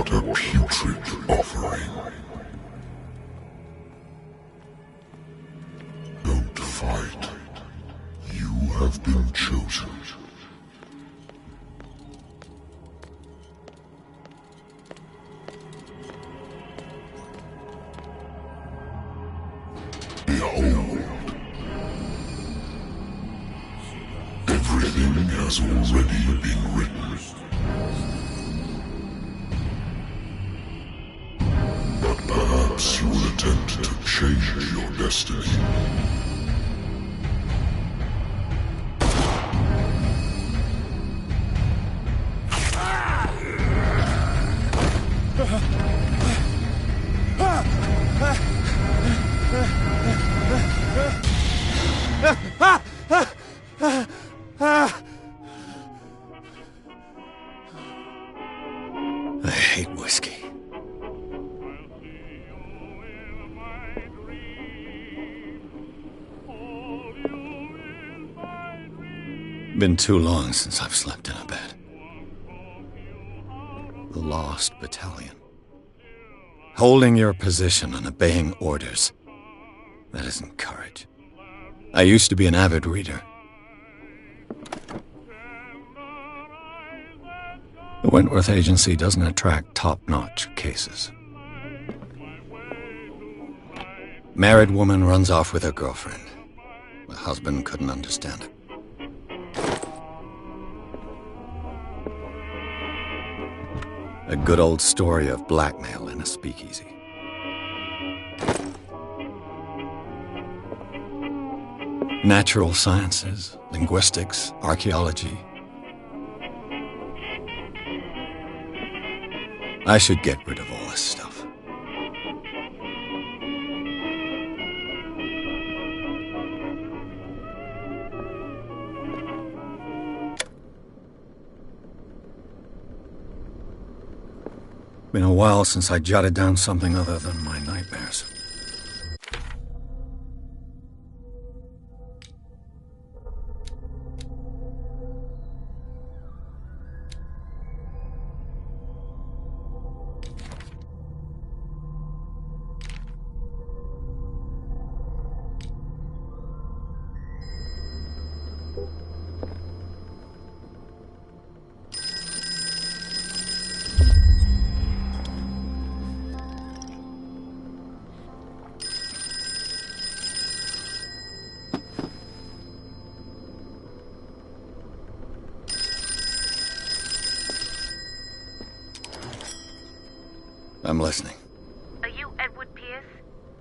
What a putrid offering. Don't fight. You have been chosen. Behold. Everything has already been written. But perhaps you will attempt to change your destiny. I hate whiskey. Been too long since I've slept in a bed. The Lost Battalion. Holding your position and obeying orders. That isn't courage. I used to be an avid reader. The Wentworth Agency doesn't attract top-notch cases. Married woman runs off with her girlfriend. The husband couldn't understand it. A good old story of blackmail in a speakeasy. Natural sciences, linguistics, archaeology. I should get rid of all this stuff. Been a while since I jotted down something other than my nightmares. I'm listening. Are you Edward Pierce,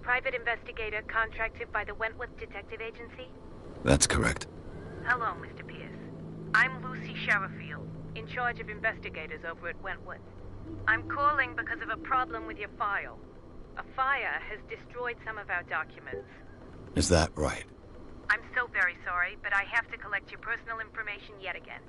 private investigator contracted by the Wentworth Detective Agency? That's correct. Hello, Mr. Pierce. I'm Lucy Sherifield, in charge of investigators over at Wentworth. I'm calling because of a problem with your file. A fire has destroyed some of our documents. Is that right? I'm so very sorry, but I have to collect your personal information yet again.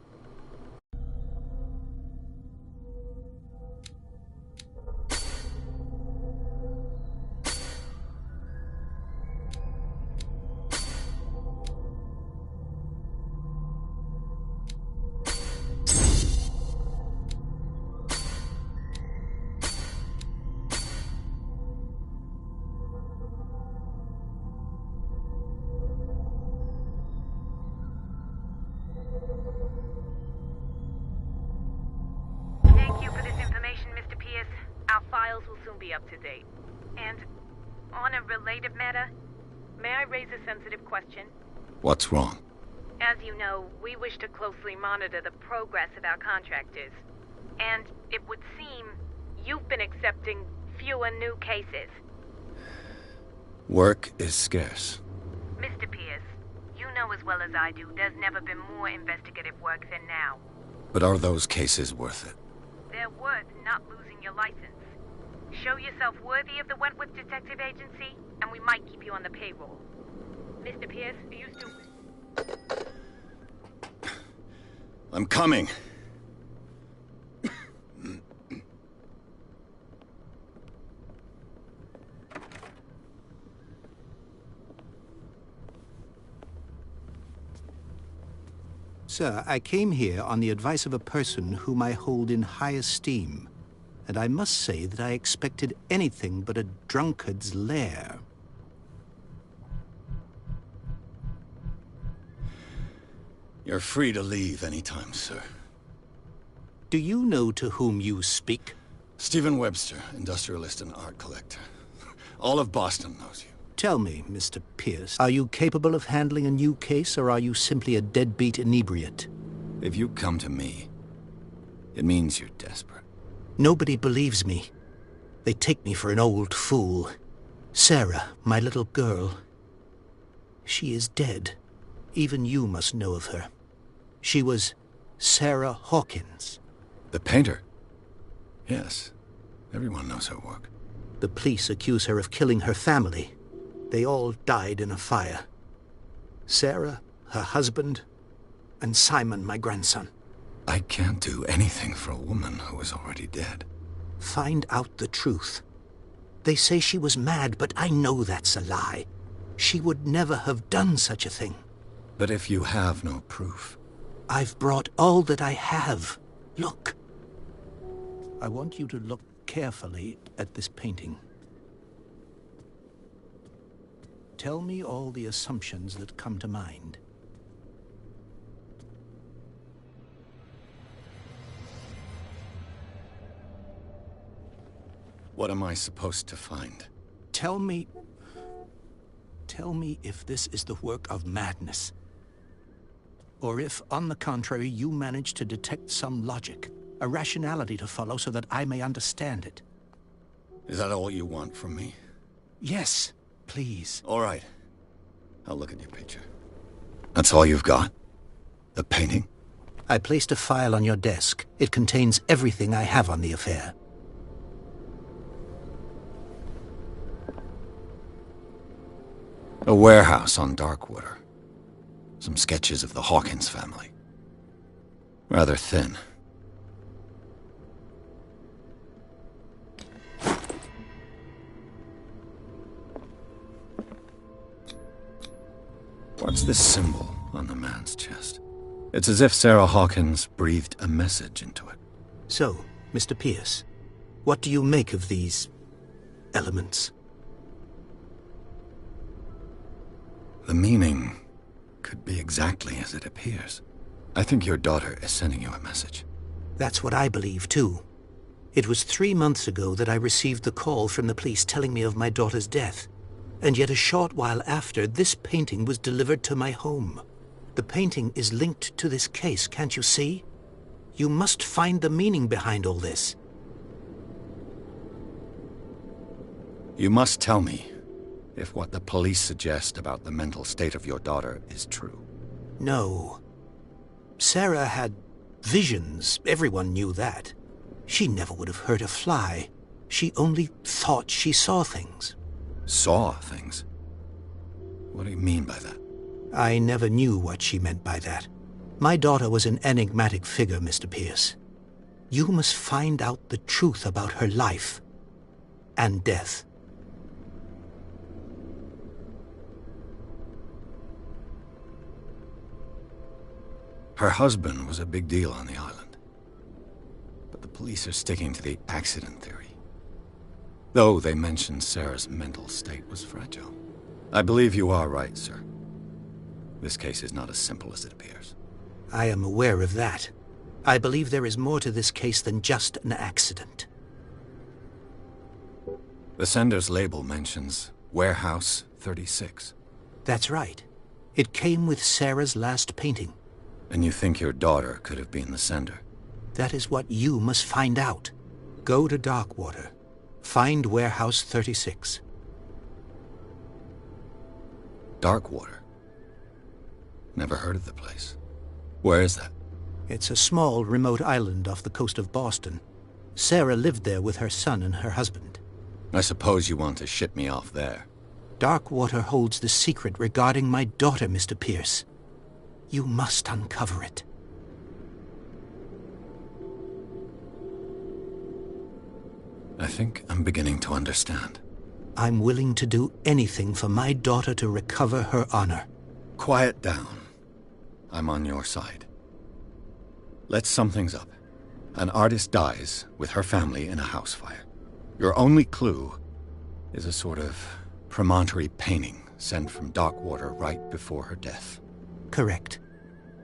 Our files will soon be up to date. And on a related matter, may I raise a sensitive question? What's wrong? As you know, we wish to closely monitor the progress of our contractors. And it would seem you've been accepting fewer new cases. Work is scarce. Mr. Pierce, you know as well as I do, there's never been more investigative work than now. But are those cases worth it? They're worth not losing your license. Show yourself worthy of the Wentworth Detective Agency, and we might keep you on the payroll. Mr. Pierce, are you still... I'm coming. Sir, I came here on the advice of a person whom I hold in high esteem. and I must say that I expected anything but a drunkard's lair. You're free to leave anytime, sir. Do you know to whom you speak? Stephen Webster, industrialist and art collector. All of Boston knows you. Tell me, Mr. Pierce, are you capable of handling a new case, or are you simply a deadbeat inebriate? If you come to me, it means you're desperate. Nobody believes me. They take me for an old fool. Sarah, my little girl, she is dead. Even you must know of her. She was Sarah Hawkins. The painter? Yes. Everyone knows her work. The police accuse her of killing her family. They all died in a fire. Sarah, her husband, and Simon, my grandson. I can't do anything for a woman who is already dead. Find out the truth. They say she was mad, but I know that's a lie. She would never have done such a thing. But if you have no proof... I've brought all that I have. Look. I want you to look carefully at this painting. Tell me all the assumptions that come to mind. What am I supposed to find? Tell me if this is the work of madness. Or if, on the contrary, you manage to detect some logic, a rationality to follow so that I may understand it. Is that all you want from me? Yes, please. All right. I'll look at your picture. That's all you've got? The painting? I placed a file on your desk. It contains everything I have on the affair. A warehouse on Darkwater. Some sketches of the Hawkins family. Rather thin. What's this symbol on the man's chest? It's as if Sarah Hawkins breathed a message into it. So, Mr. Pierce, what do you make of these elements? The meaning could be exactly as it appears. I think your daughter is sending you a message. That's what I believe, too. It was 3 months ago that I received the call from the police telling me of my daughter's death. And yet a short while after, this painting was delivered to my home. The painting is linked to this case, can't you see? You must find the meaning behind all this. You must tell me if what the police suggest about the mental state of your daughter is true. No. Sarah had visions. Everyone knew that. She never would have hurt a fly. She only thought she saw things. Saw things? What do you mean by that? I never knew what she meant by that. My daughter was an enigmatic figure, Mr. Pierce. You must find out the truth about her life and death. Her husband was a big deal on the island. But the police are sticking to the accident theory. Though they mentioned Sarah's mental state was fragile. I believe you are right, sir. This case is not as simple as it appears. I am aware of that. I believe there is more to this case than just an accident. The sender's label mentions Warehouse 36. That's right. It came with Sarah's last painting. And you think your daughter could have been the sender? That is what you must find out. Go to Darkwater. Find Warehouse 36. Darkwater? Never heard of the place. Where is that? It's a small, remote island off the coast of Boston. Sarah lived there with her son and her husband. I suppose you want to ship me off there. Darkwater holds the secret regarding my daughter, Mr. Pierce. You must uncover it. I think I'm beginning to understand. I'm willing to do anything for my daughter to recover her honor. Quiet down. I'm on your side. Let's sum things up. An artist dies with her family in a house fire. Your only clue is a sort of promontory painting sent from Darkwater right before her death. Correct.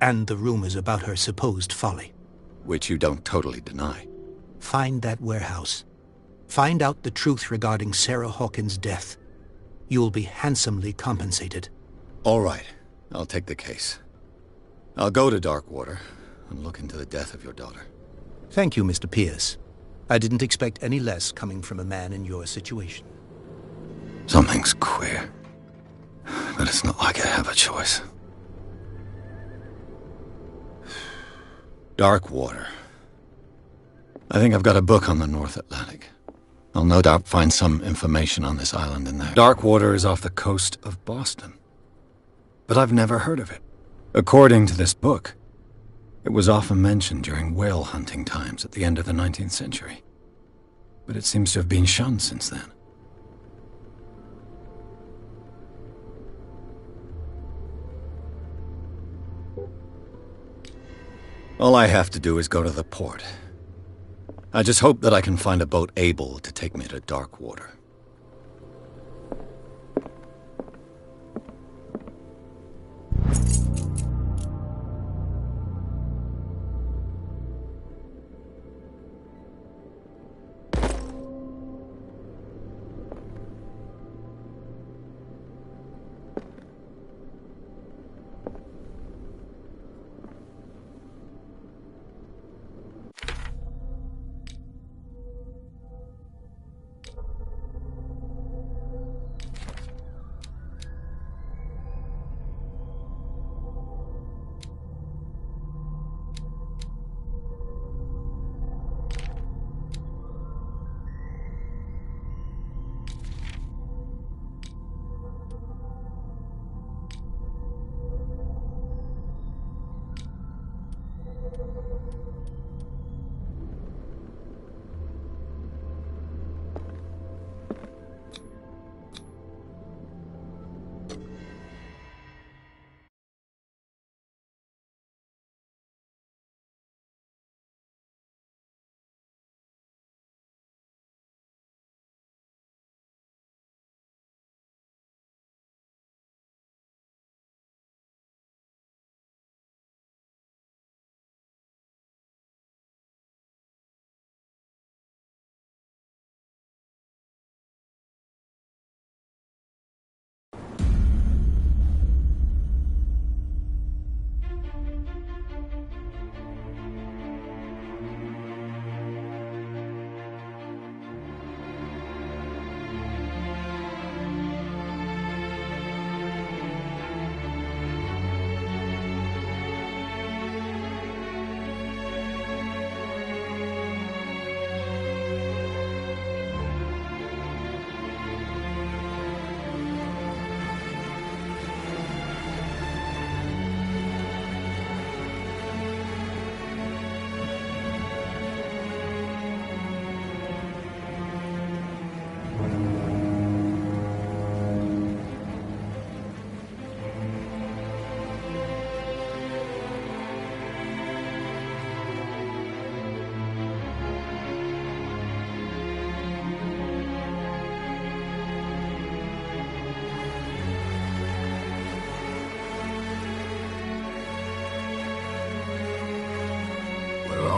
And the rumors about her supposed folly. Which you don't totally deny. Find that warehouse. Find out the truth regarding Sarah Hawkins' death. You'll be handsomely compensated. All right. I'll take the case. I'll go to Darkwater and look into the death of your daughter. Thank you, Mr. Pierce. I didn't expect any less coming from a man in your situation. Something's queer. But it's not like I have a choice. Darkwater. I think I've got a book on the North Atlantic. I'll no doubt find some information on this island in there. Darkwater is off the coast of Boston. But I've never heard of it. According to this book, it was often mentioned during whale hunting times at the end of the 19th century. But it seems to have been shunned since then. All I have to do is go to the port. I just hope that I can find a boat able to take me to Darkwater.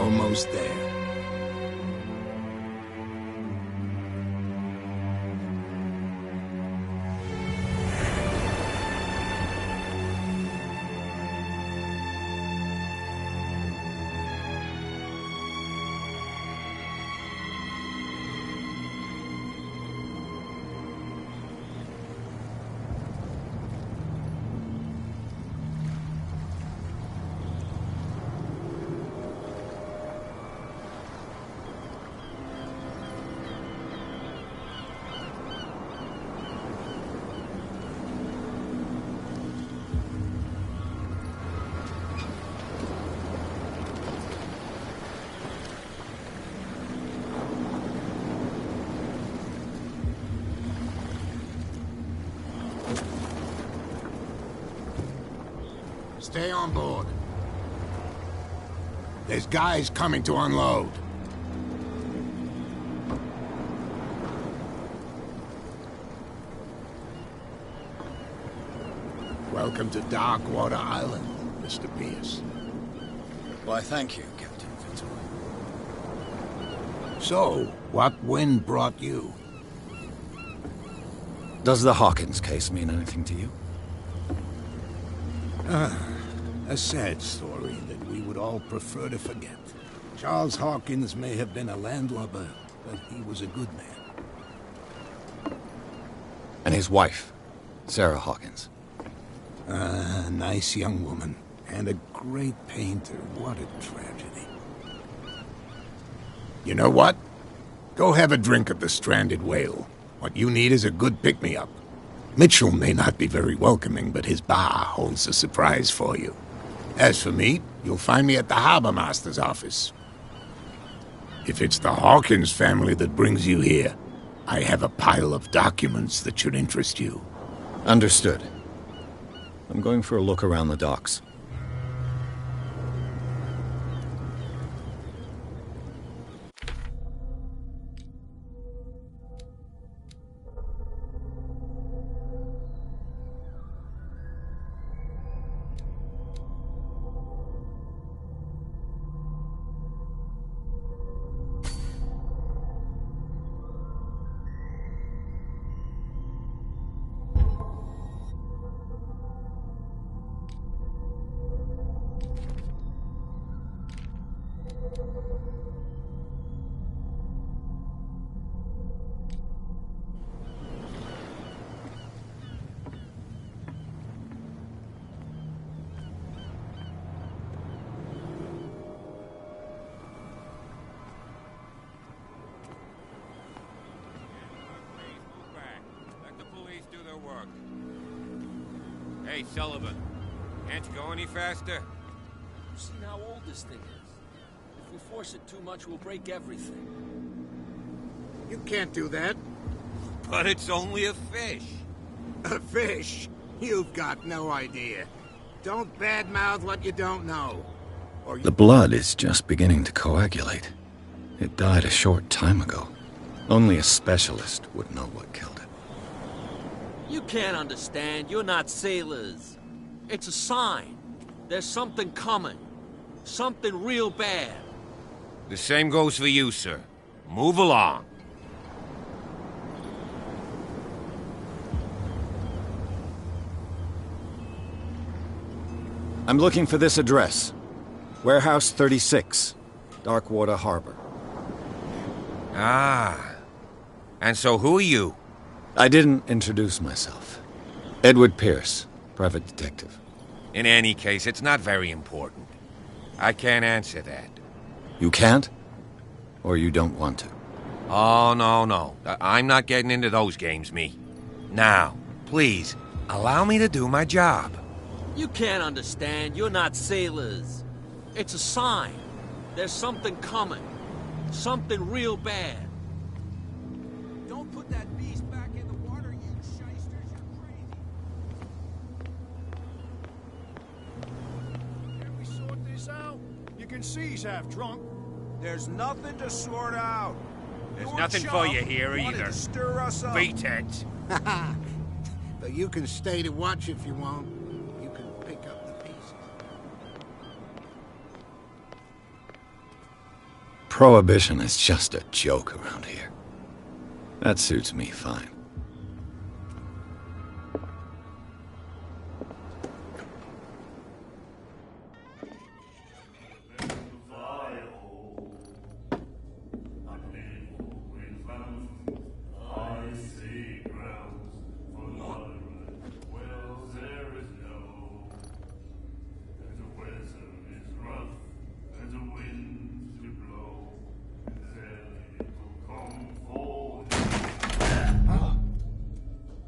Almost there. Stay on board. There's guys coming to unload. Welcome to Darkwater Island, Mr. Pierce. Why, thank you, Captain Fitzroy. So, what wind brought you? Does the Hawkins case mean anything to you? A sad story that we would all prefer to forget. Charles Hawkins may have been a landlubber, but he was a good man. And his wife, Sarah Hawkins. A nice young woman, and a great painter. What a tragedy. You know what? Go have a drink at the Stranded Whale. What you need is a good pick-me-up. Mitchell may not be very welcoming, but his bar holds a surprise for you. As for me, you'll find me at the Harbor Master's office. If it's the Hawkins family that brings you here, I have a pile of documents that should interest you. Understood. I'm going for a look around the docks. Hey, Sullivan. Can't you go any faster? You've seen how old this thing is. If we force it too much, we'll break everything. You can't do that. But it's only a fish. A fish? You've got no idea. Don't badmouth what you don't know. Or you... The blood is just beginning to coagulate. It died a short time ago. Only a specialist would know what killed it. You can't understand. You're not sailors. It's a sign. There's something coming. Something real bad. The same goes for you, sir. Move along. I'm looking for this address. Warehouse 36, Darkwater Harbor. Ah. And so who are you? I didn't introduce myself. Edward Pierce, private detective. In any case, it's not very important. I can't answer that. You can't? Or you don't want to? Oh, no. I'm not getting into those games, me. Now, please, allow me to do my job. You can't understand. You're not sailors. It's a sign. There's something coming. Something real bad. Don't put that beast back in the water, you shysters. You're crazy. Can we sort this out? You can see he's half drunk. There's nothing to sort out. There's Your nothing chum for you here wanted either. to stir us up. Beat it. But you can stay to watch if you want. You can pick up the pieces. Prohibition is just a joke around here. That suits me fine.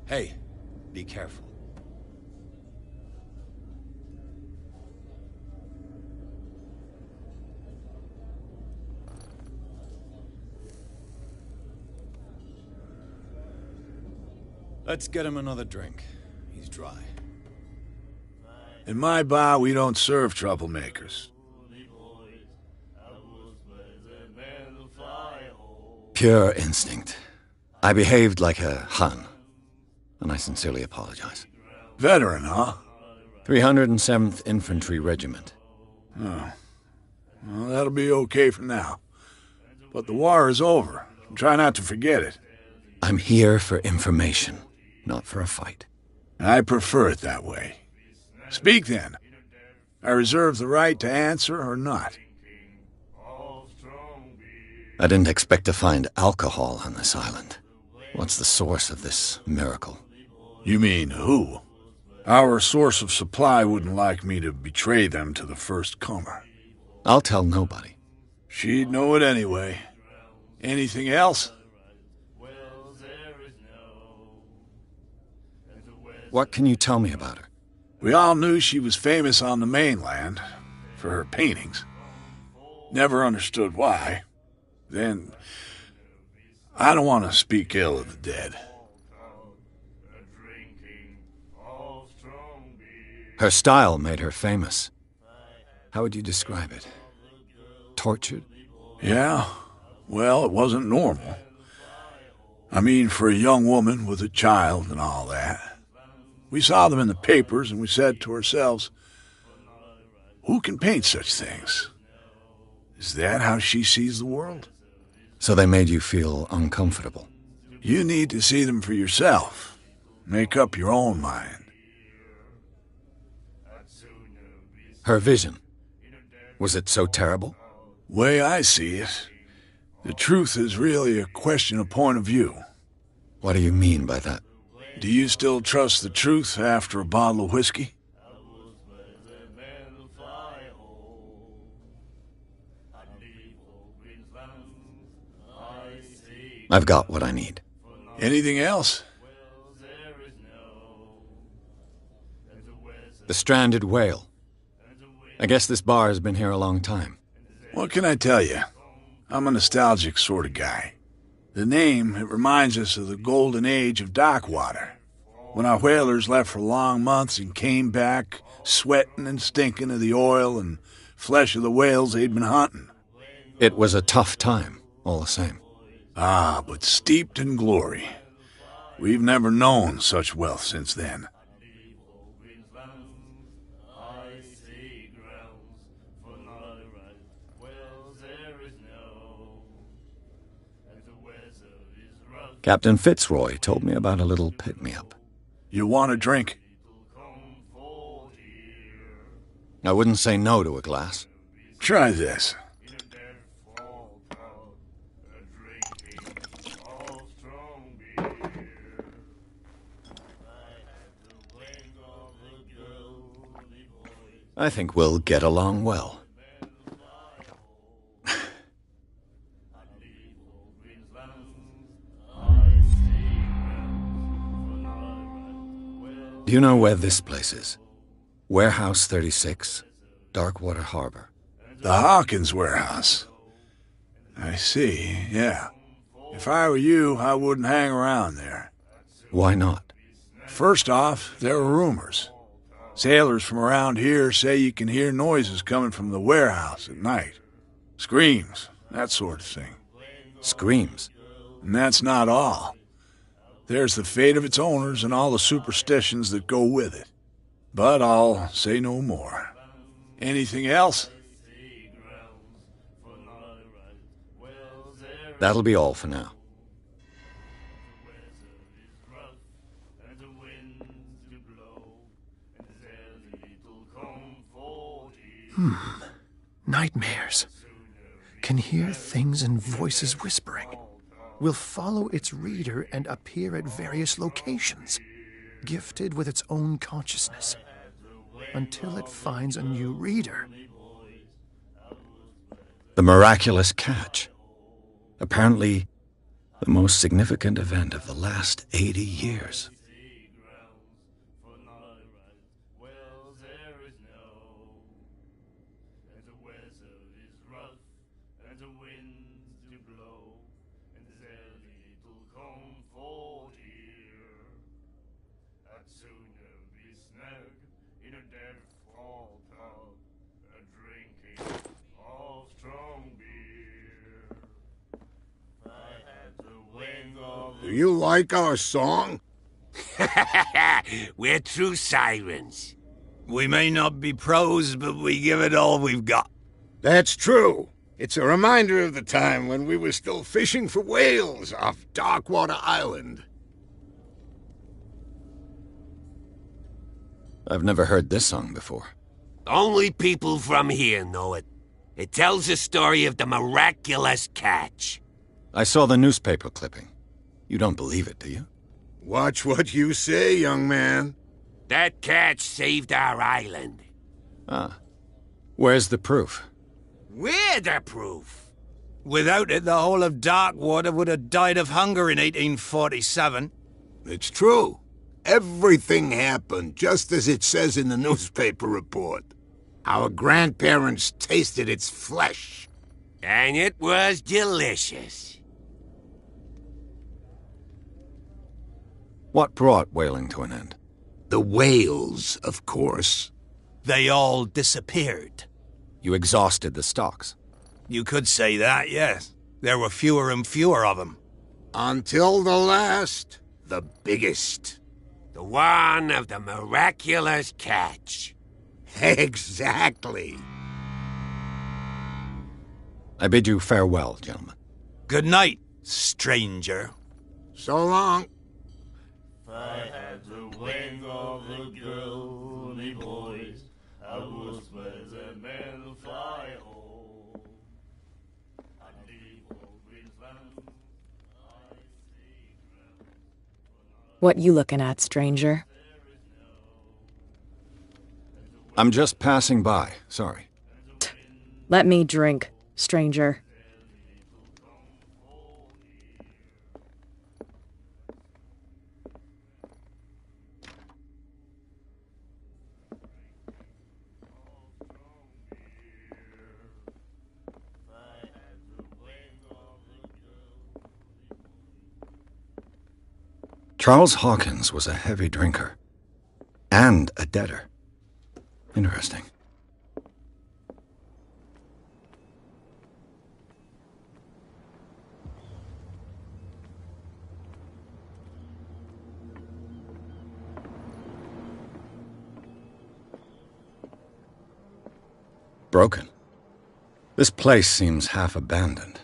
Hey, be careful. Let's get him another drink. He's dry. In my bar, we don't serve troublemakers. Pure instinct. I behaved like a Hun, and I sincerely apologize. Veteran, huh? 307th Infantry Regiment. Oh. Well, that'll be okay for now. But the war is over. Try not to forget it. I'm here for information, not for a fight. I prefer it that way. Speak then. I reserve the right to answer or not. I didn't expect to find alcohol on this island. What's the source of this miracle? You mean who? Our source of supply wouldn't like me to betray them to the first comer. I'll tell nobody. She'd know it anyway. Anything else? What can you tell me about her? We all knew she was famous on the mainland for her paintings. Never understood why. Then, I don't want to speak ill of the dead. Her style made her famous. How would you describe it? Tortured? Yeah, well, it wasn't normal. I mean, for a young woman with a child and all that. We saw them in the papers and we said to ourselves, who can paint such things? Is that how she sees the world? So they made you feel uncomfortable? You need to see them for yourself. Make up your own mind. Her vision. Was it so terrible? Way I see it, the truth is really a question of point of view. What do you mean by that? Do you still trust the truth after a bottle of whiskey? I've got what I need. Anything else? The stranded whale. I guess this bar has been here a long time. What can I tell you? I'm a nostalgic sort of guy. The name, it reminds us of the golden age of dockwater, when our whalers left for long months and came back sweating and stinking of the oil and flesh of the whales they'd been hunting. It was a tough time, all the same. Ah, but steeped in glory. We've never known such wealth since then. Captain Fitzroy told me about a little pick-me-up. You want a drink? I wouldn't say no to a glass. Try this. I think we'll get along well. Do you know where this place is? Warehouse 36, Darkwater Harbor. The Hawkins warehouse. I see, yeah. If I were you, I wouldn't hang around there. Why not? First off, there are rumors. Sailors from around here say you can hear noises coming from the warehouse at night. Screams, that sort of thing. Screams? And that's not all. There's the fate of its owners and all the superstitions that go with it. But I'll say no more. Anything else? That'll be all for now. Nightmares. Can hear things and voices whispering. Will follow its reader and appear at various locations, gifted with its own consciousness, until it finds a new reader. The miraculous catch. Apparently, the most significant event of the last 80 years. Do you like our song? We're true sirens. We may not be pros, but we give it all we've got. That's true. It's a reminder of the time when we were still fishing for whales off Darkwater Island. I've never heard this song before. Only people from here know it. It tells the story of the miraculous catch. I saw the newspaper clipping. You don't believe it, do you? Watch what you say, young man. That catch saved our island. Ah. Where's the proof? We're the proof. Without it, the whole of Darkwater would have died of hunger in 1847. It's true. Everything happened just as it says in the newspaper report. Our grandparents tasted its flesh. And it was delicious. What brought whaling to an end? The whales, of course. They all disappeared. You exhausted the stocks. You could say that, yes. There were fewer and fewer of them. Until the last, the biggest. The one of the miraculous catch. Exactly. I bid you farewell, gentlemen. Good night, stranger. So long. If I had the wing of the girly boys, I would spread the men fly home. And leave all green lands, I see ground. What you looking at, stranger? I'm just passing by. Sorry. Let me drink, stranger. Charles Hawkins was a heavy drinker. And a debtor. Interesting. Broken. This place seems half abandoned.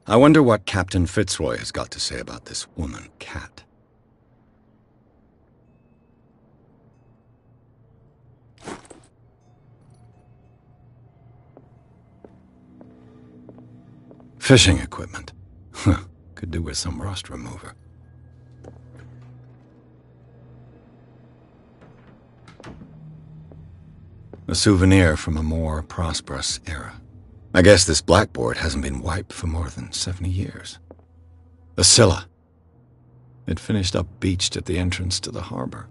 I wonder what Captain Fitzroy has got to say about this woman, Cat. Fishing equipment. Could do with some rust remover. A souvenir from a more prosperous era. I guess this blackboard hasn't been wiped for more than 70 years. The Scylla. It finished up beached at the entrance to the harbor.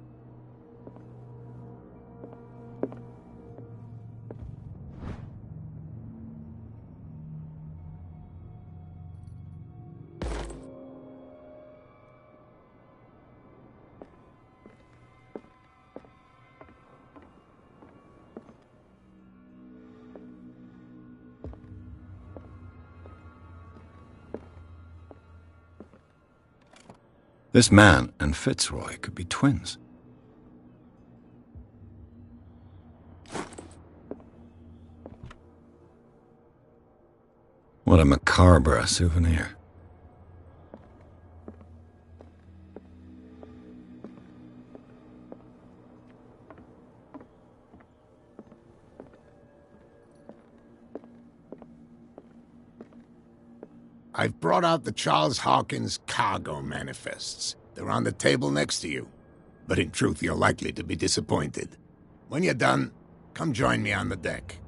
This man and Fitzroy could be twins. What a macabre souvenir. I've brought out the Charles Hawkins cargo manifests. They're on the table next to you. But in truth, you're likely to be disappointed. When you're done, come join me on the deck.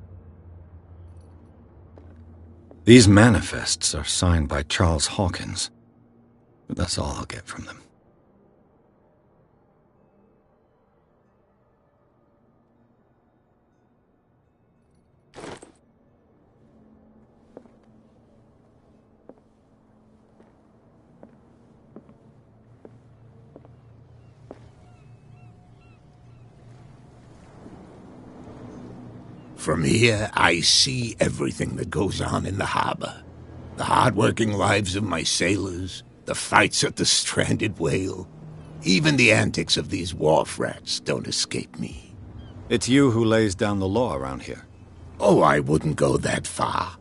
These manifests are signed by Charles Hawkins, but that's all I'll get from them. From here, I see everything that goes on in the harbor. The hard-working lives of my sailors, the fights at the stranded whale, even the antics of these wharf rats don't escape me. It's you who lays down the law around here. Oh, I wouldn't go that far.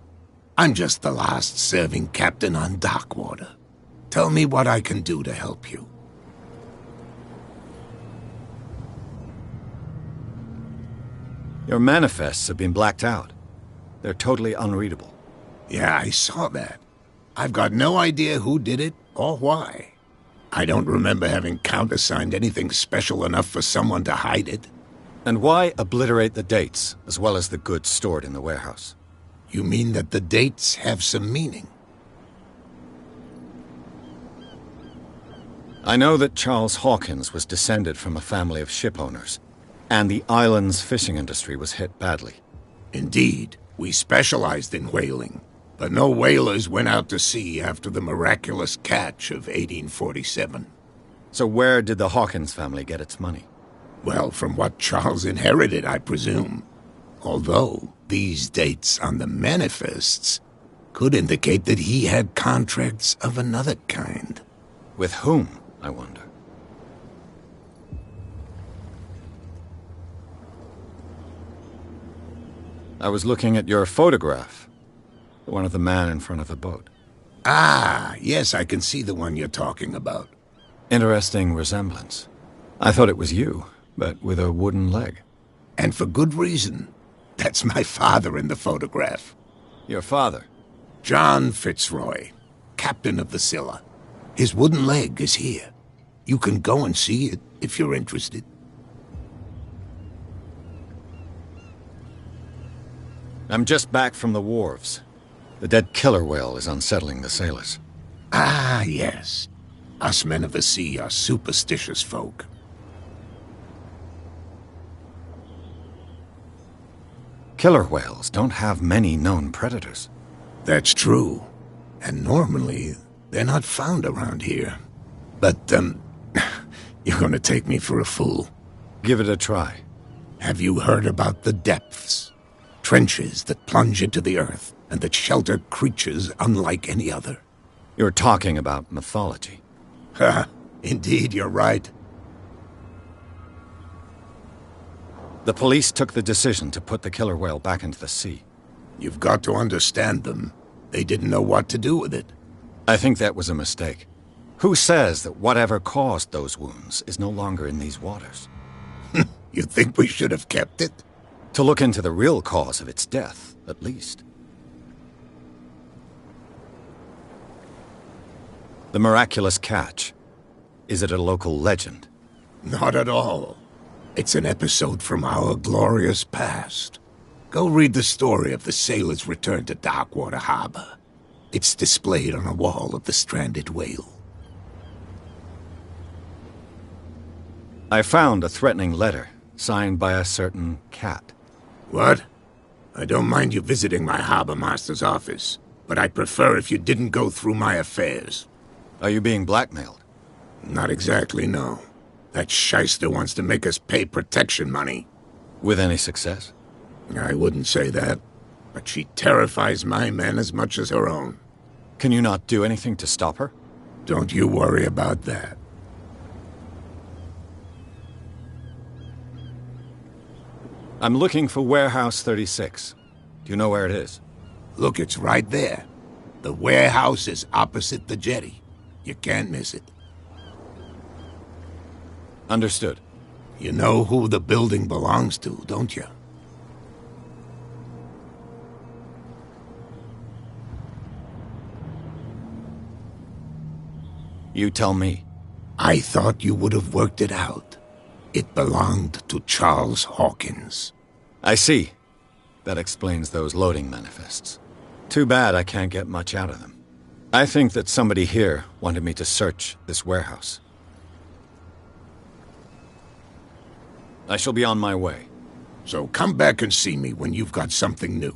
I'm just the last serving captain on Darkwater. Tell me what I can do to help you. Your manifests have been blacked out. They're totally unreadable. Yeah, I saw that. I've got no idea who did it or why. I don't remember having countersigned anything special enough for someone to hide it. And why obliterate the dates, as well as the goods stored in the warehouse? You mean that the dates have some meaning? I know that Charles Hawkins was descended from a family of shipowners, and the island's fishing industry was hit badly. Indeed, we specialized in whaling, but no whalers went out to sea after the miraculous catch of 1847. So where did the Hawkins family get its money? Well, from what Charles inherited, I presume. Although, these dates on the manifests could indicate that he had contracts of another kind. With whom, I wonder? I was looking at your photograph. The one of the man in front of the boat. Ah, yes, I can see the one you're talking about. Interesting resemblance. I thought it was you, but with a wooden leg. And for good reason. That's my father in the photograph. Your father? John Fitzroy, captain of the Scylla. His wooden leg is here. You can go and see it if you're interested. I'm just back from the wharves. The dead killer whale is unsettling the sailors. Ah, yes. Us men of the sea are superstitious folk. Killer whales don't have many known predators. That's true. And normally, they're not found around here. But, you're gonna take me for a fool. Give it a try. Have you heard about the depths? Trenches that plunge into the earth and that shelter creatures unlike any other. You're talking about mythology. Ha! Indeed, you're right. The police took the decision to put the killer whale back into the sea. You've got to understand them. They didn't know what to do with it. I think that was a mistake. Who says that whatever caused those wounds is no longer in these waters? You think we should have kept it? To look into the real cause of its death, at least. The miraculous catch. Is it a local legend? Not at all. It's an episode from our glorious past. Go read the story of the sailor's return to Darkwater Harbor. It's displayed on a wall of the stranded whale. I found a threatening letter, signed by a certain cat. What? I don't mind you visiting my harbor master's office, but I'd prefer if you didn't go through my affairs. Are you being blackmailed? Not exactly, no. That shyster wants to make us pay protection money. With any success? I wouldn't say that, but she terrifies my men as much as her own. Can you not do anything to stop her? Don't you worry about that. I'm looking for Warehouse 36. Do you know where it is? Look, it's right there. The warehouse is opposite the jetty. You can't miss it. Understood. You know who the building belongs to, don't you? You tell me. I thought you would have worked it out. It belonged to Charles Hawkins. I see. That explains those loading manifests. Too bad I can't get much out of them. I think that somebody here wanted me to search this warehouse. I shall be on my way. So come back and see me when you've got something new.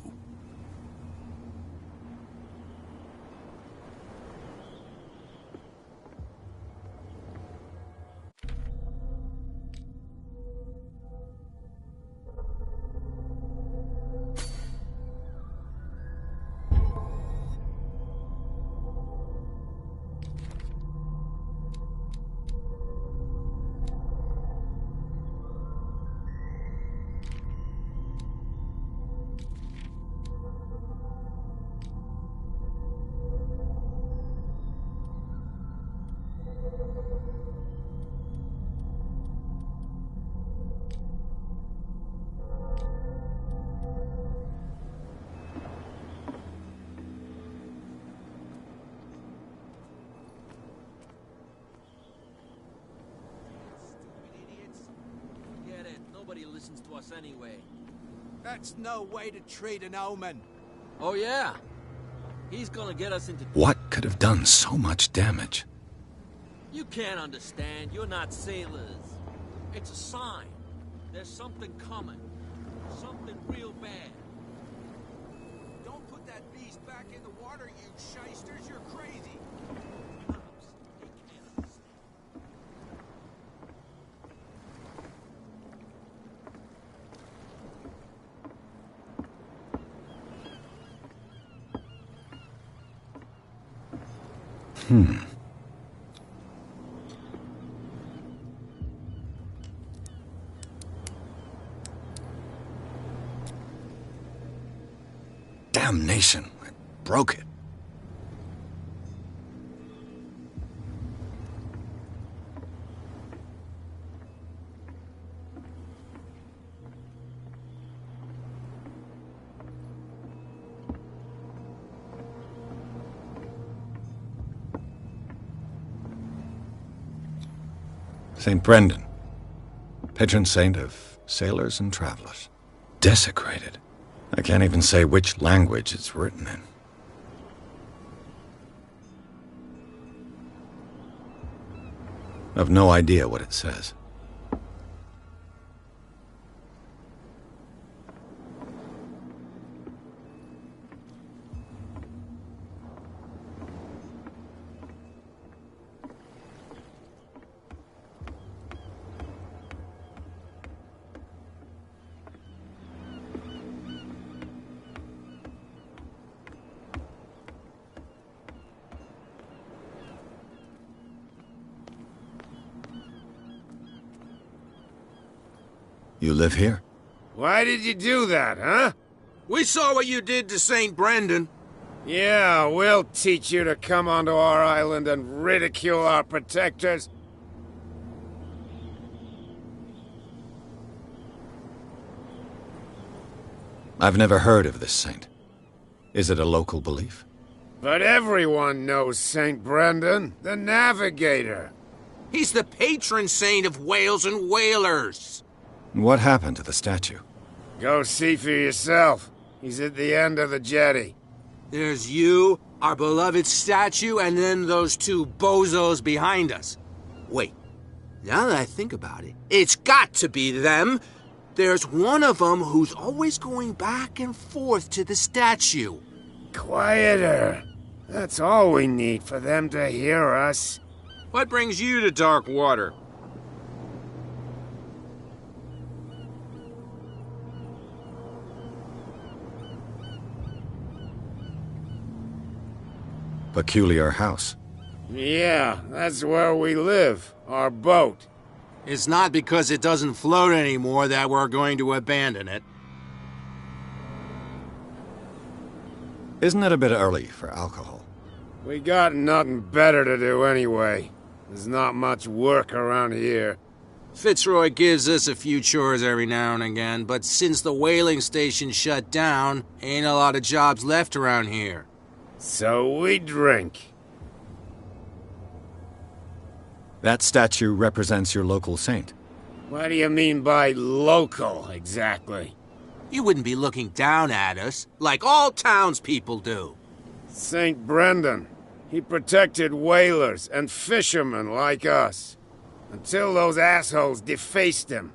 Nobody listens to us anyway. That's no way to treat an omen. Oh, yeah? He's gonna get us into... What could have done so much damage? You can't understand. You're not sailors. It's a sign. There's something coming. Something real bad. Don't put that beast back in the water, you shysters. You're crazy. Damnation. I broke it. St. Brendan, patron saint of sailors and travelers. Desecrated. I can't even say which language it's written in. I've no idea what it says. You live here? Why did you do that, huh? We saw what you did to St. Brendan. Yeah, we'll teach you to come onto our island and ridicule our protectors. I've never heard of this saint. Is it a local belief? But everyone knows St. Brendan, the Navigator. He's the patron saint of whales and whalers. What happened to the statue? Go see for yourself. He's at the end of the jetty. There's you, our beloved statue, and then those two bozos behind us. Wait, now that I think about it, it's got to be them. There's one of them who's always going back and forth to the statue. Quieter. That's all we need for them to hear us. What brings you to dark water? Peculiar house. Yeah, that's where we live. Our boat. It's not because it doesn't float anymore that we're going to abandon it. Isn't it a bit early for alcohol? We got nothing better to do anyway. There's not much work around here. Fitzroy gives us a few chores every now and again, but since the whaling station shut down, ain't a lot of jobs left around here. So we drink. That statue represents your local saint. What do you mean by local, exactly? You wouldn't be looking down at us, like all townspeople do. St. Brendan. He protected whalers and fishermen like us. Until those assholes defaced him.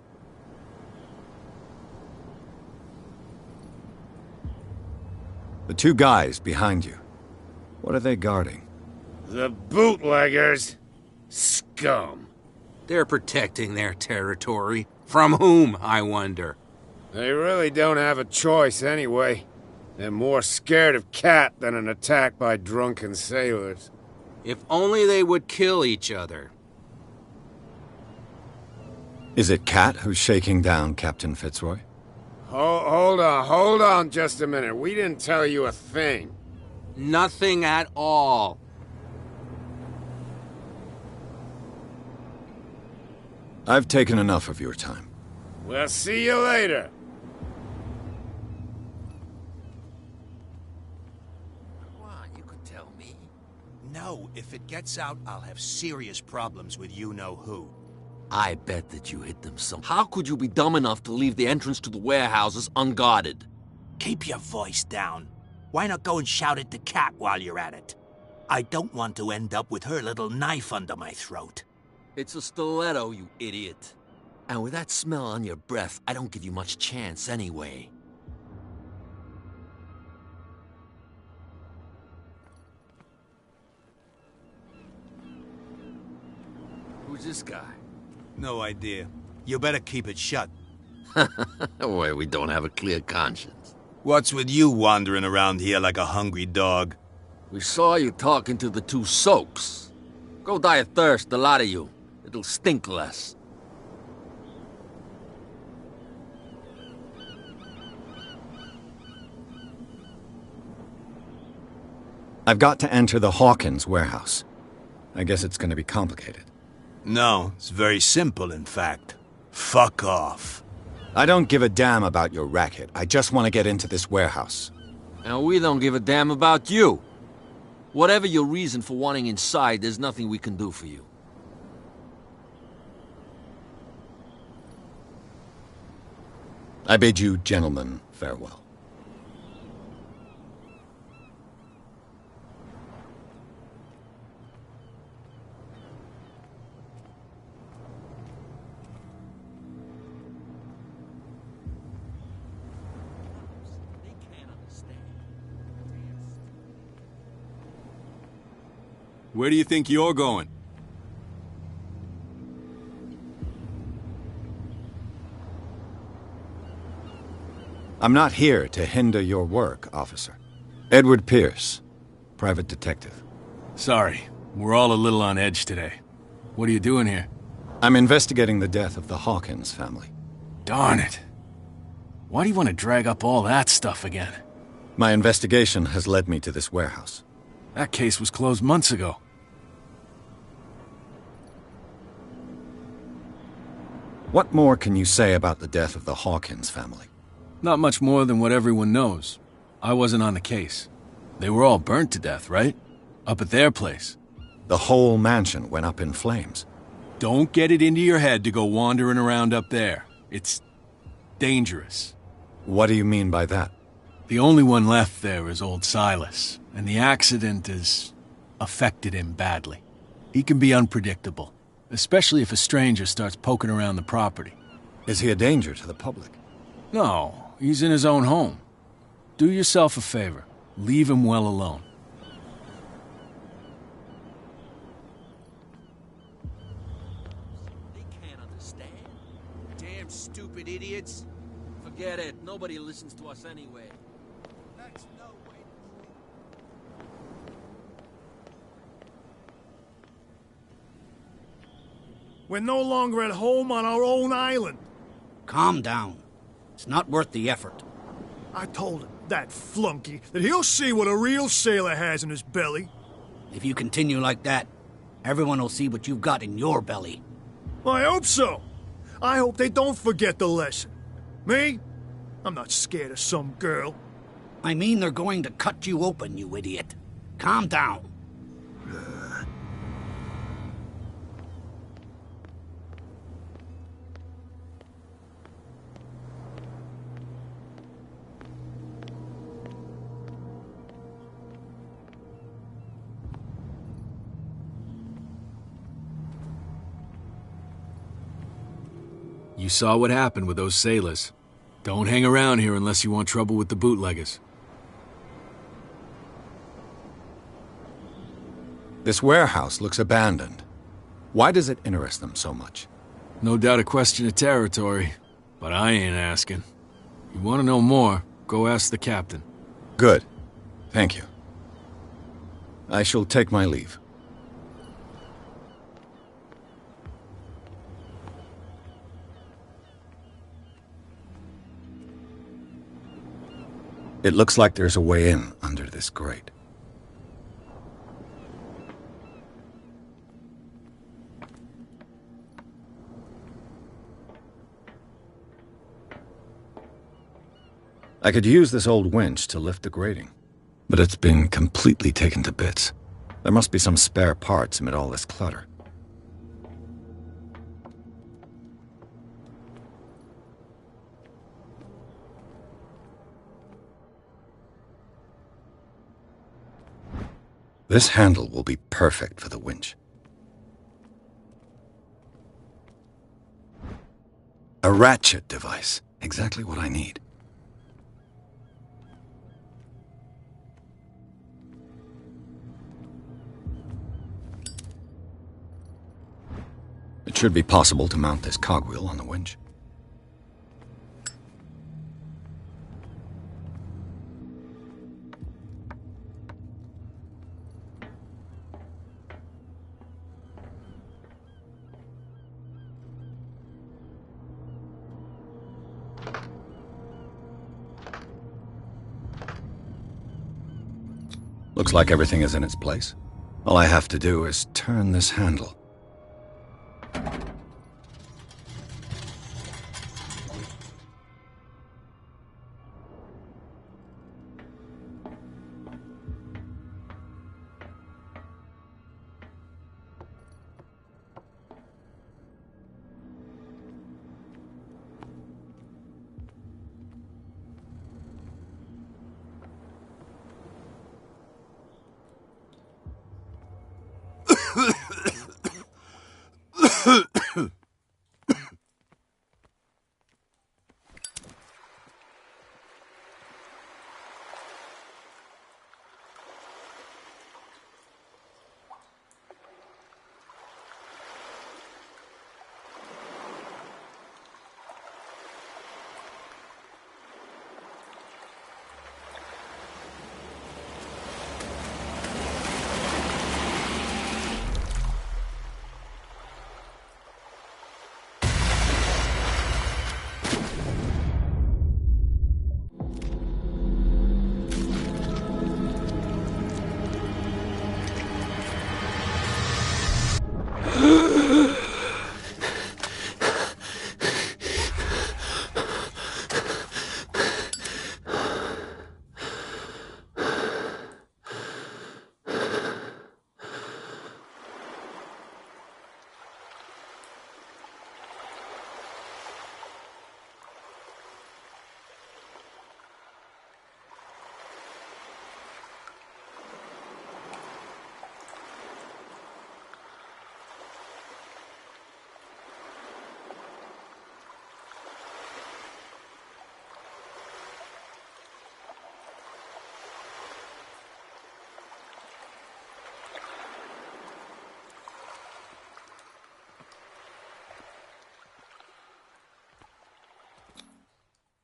The two guys behind you. What are they guarding? The bootleggers. Scum. They're protecting their territory. From whom, I wonder? They really don't have a choice anyway. They're more scared of Cat than an attack by drunken sailors. If only they would kill each other. Is it Cat who's shaking down Captain Fitzroy? Hold on just a minute. We didn't tell you a thing. Nothing at all. I've taken enough of your time. We'll see you later. Come on, you could tell me. No, if it gets out, I'll have serious problems with you-know-who. I bet that you hit them some. How could you be dumb enough to leave the entrance to the warehouses unguarded? Keep your voice down. Why not go and shout at the cat while you're at it? I don't want to end up with her little knife under my throat. It's a stiletto, you idiot. And with that smell on your breath, I don't give you much chance anyway. Who's this guy? No idea. You better keep it shut. Why, we don't have a clear conscience. What's with you wandering around here like a hungry dog? We saw you talking to the two soaks. Go die of thirst, the lot of you. It'll stink less. I've got to enter the Hawkins warehouse. I guess it's going to be complicated. No, it's very simple, in fact. Fuck off. I don't give a damn about your racket. I just want to get into this warehouse. And we don't give a damn about you. Whatever your reason for wanting inside, there's nothing we can do for you. I bid you gentlemen farewell. Where do you think you're going? I'm not here to hinder your work, officer. Edward Pierce, private detective. Sorry, we're all a little on edge today. What are you doing here? I'm investigating the death of the Hawkins family. Darn it. Why do you want to drag up all that stuff again? My investigation has led me to this warehouse. That case was closed months ago. What more can you say about the death of the Hawkins family? Not much more than what everyone knows. I wasn't on the case. They were all burnt to death, right? Up at their place. The whole mansion went up in flames. Don't get it into your head to go wandering around up there. It's dangerous. What do you mean by that? The only one left there is old Silas, and the accident has affected him badly. He can be unpredictable, especially if a stranger starts poking around the property. Is he a danger to the public? No, he's in his own home. Do yourself a favor. Leave him well alone. They can't understand. Damn stupid idiots. Forget it. Nobody listens to us anyway. That's no way. We're no longer at home on our own island. Calm down. It's not worth the effort. I told him, that flunky, that he'll see what a real sailor has in his belly. If you continue like that, everyone will see what you've got in your belly. I hope so. I hope they don't forget the lesson. Me? I'm not scared of some girl. I mean they're going to cut you open, you idiot. Calm down. You saw what happened with those sailors. Don't hang around here unless you want trouble with the bootleggers. This warehouse looks abandoned. Why does it interest them so much? No doubt a question of territory, but I ain't asking. You want to know more, go ask the captain. Good. Thank you. I shall take my leave. It looks like there's a way in under this grate. I could use this old winch to lift the grating, but it's been completely taken to bits. There must be some spare parts amid all this clutter. This handle will be perfect for the winch. A ratchet device. Exactly what I need. It should be possible to mount this cogwheel on the winch. Looks like everything is in its place. All I have to do is turn this handle.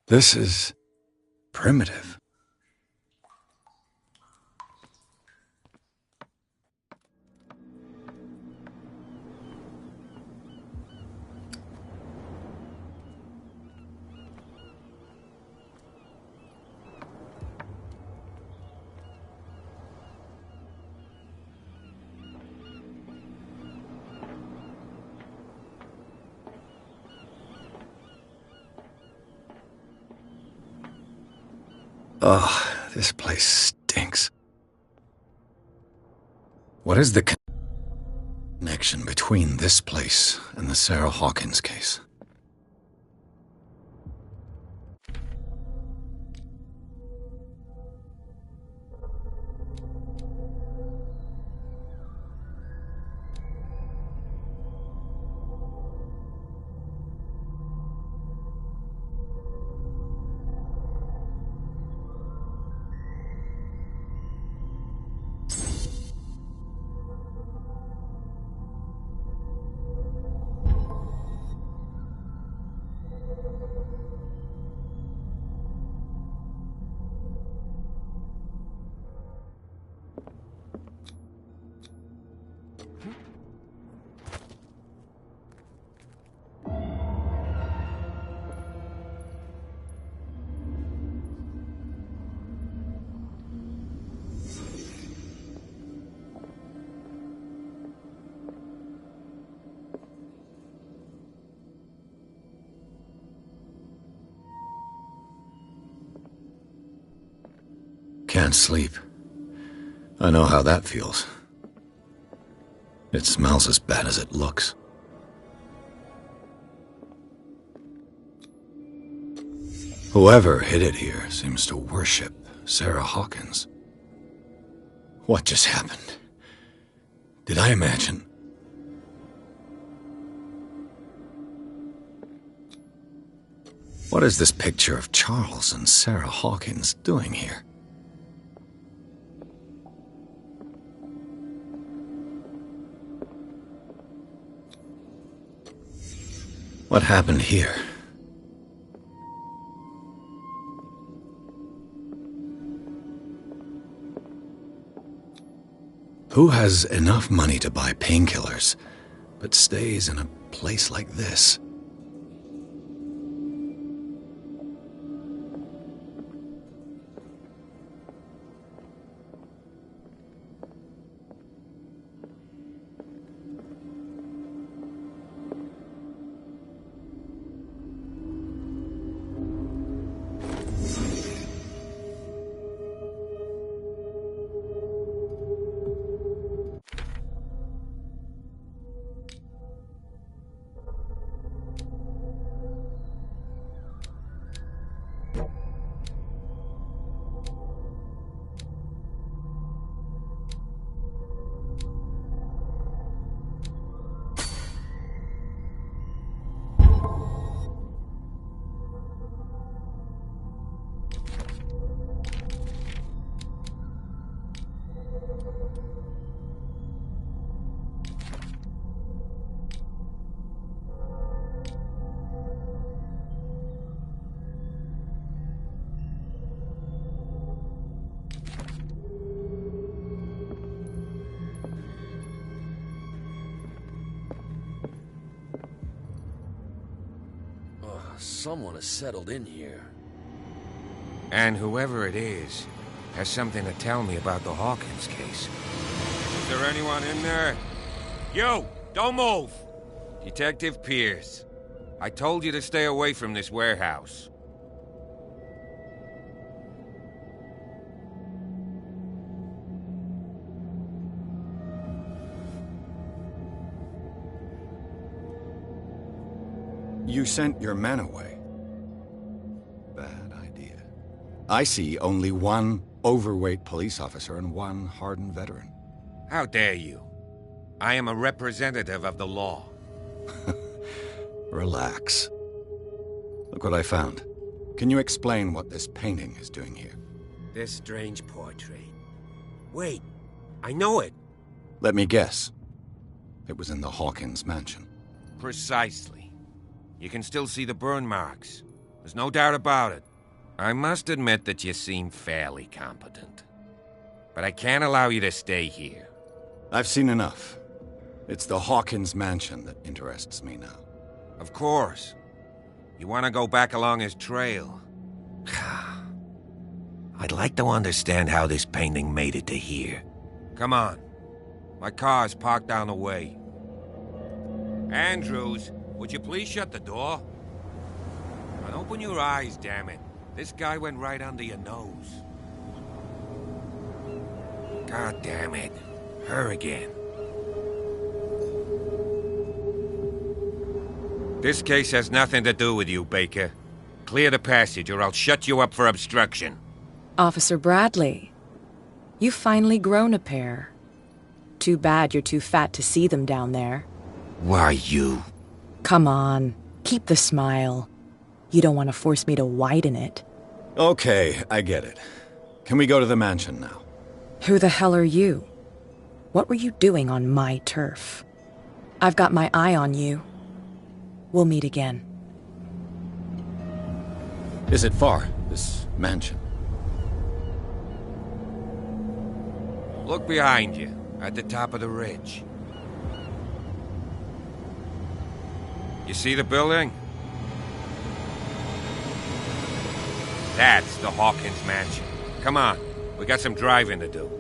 This is primitive. Oh, this place stinks. What is the connection between this place and the Sarah Hawkins case? Can't sleep. I know how that feels. It smells as bad as it looks. Whoever hid it here seems to worship Sarah Hawkins. What just happened? Did I imagine? What is this picture of Charles and Sarah Hawkins doing here? What happened here? Who has enough money to buy painkillers, but stays in a place like this? Someone has settled in here. And whoever it is has something to tell me about the Hawkins case. Is there anyone in there? You! Don't move! Detective Pierce. I told you to stay away from this warehouse. You sent your men away. Bad idea. I see only one overweight police officer and one hardened veteran. How dare you? I am a representative of the law. Relax. Look what I found. Can you explain what this painting is doing here? This strange portrait. Wait, I know it. Let me guess. It was in the Hawkins mansion. Precisely. You can still see the burn marks. There's no doubt about it. I must admit that you seem fairly competent. But I can't allow you to stay here. I've seen enough. It's the Hawkins mansion that interests me now. Of course. You want to go back along his trail. I'd like to understand how this painting made it to here. Come on. My car's parked down the way. Andrews, would you please shut the door? And open your eyes, damn it. This guy went right under your nose. God damn it. Her again. This case has nothing to do with you, Baker. Clear the passage or I'll shut you up for obstruction. Officer Bradley, you've finally grown a pair. Too bad you're too fat to see them down there. Why, you... Come on, keep the smile. You don't want to force me to widen it. Okay, I get it. Can we go to the mansion now? Who the hell are you? What were you doing on my turf? I've got my eye on you. We'll meet again. Is it far, this mansion? Look behind you, at the top of the ridge. You see the building? That's the Hawkins mansion. Come on, we got some driving to do.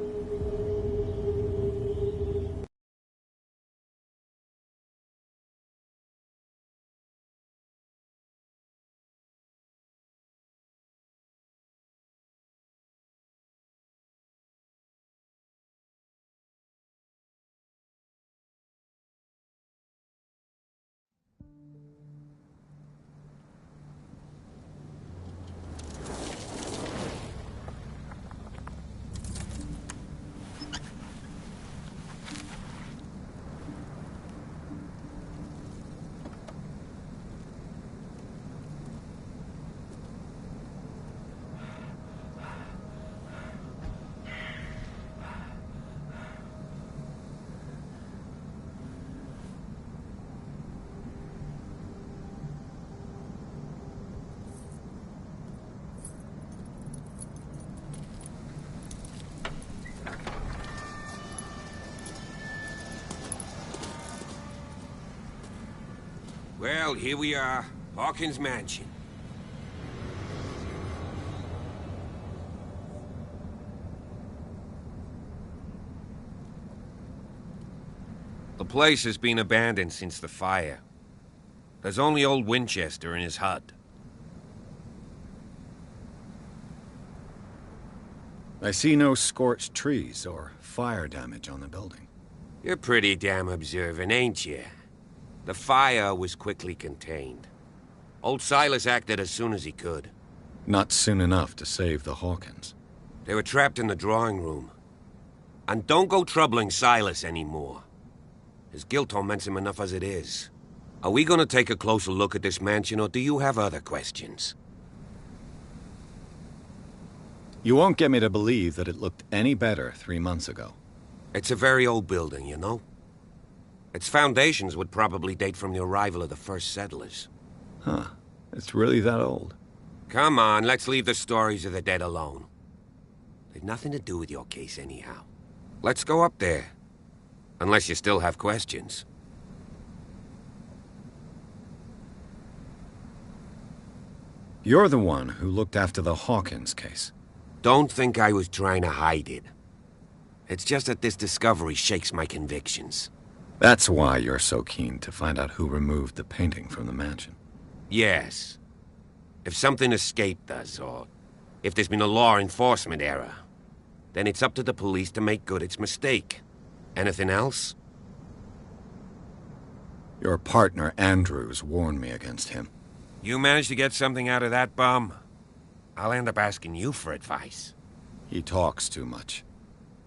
Well, here we are. Hawkins Mansion. The place has been abandoned since the fire. There's only old Winchester in his hut. I see no scorched trees or fire damage on the building. You're pretty damn observant, ain't you? The fire was quickly contained. Old Silas acted as soon as he could. Not soon enough to save the Hawkins. They were trapped in the drawing room. And don't go troubling Silas anymore. His guilt torments him enough as it is. Are we gonna take a closer look at this mansion, or do you have other questions? You won't get me to believe that it looked any better 3 months ago. It's a very old building, you know? Its foundations would probably date from the arrival of the first settlers. Huh. It's really that old. Come on, let's leave the stories of the dead alone. They've nothing to do with your case anyhow. Let's go up there. Unless you still have questions. You're the one who looked after the Hawkins case. Don't think I was trying to hide it. It's just that this discovery shakes my convictions. That's why you're so keen to find out who removed the painting from the mansion. Yes. If something escaped us, or if there's been a law enforcement error, then it's up to the police to make good its mistake. Anything else? Your partner, Andrews, warned me against him. You managed to get something out of that bum? I'll end up asking you for advice. He talks too much.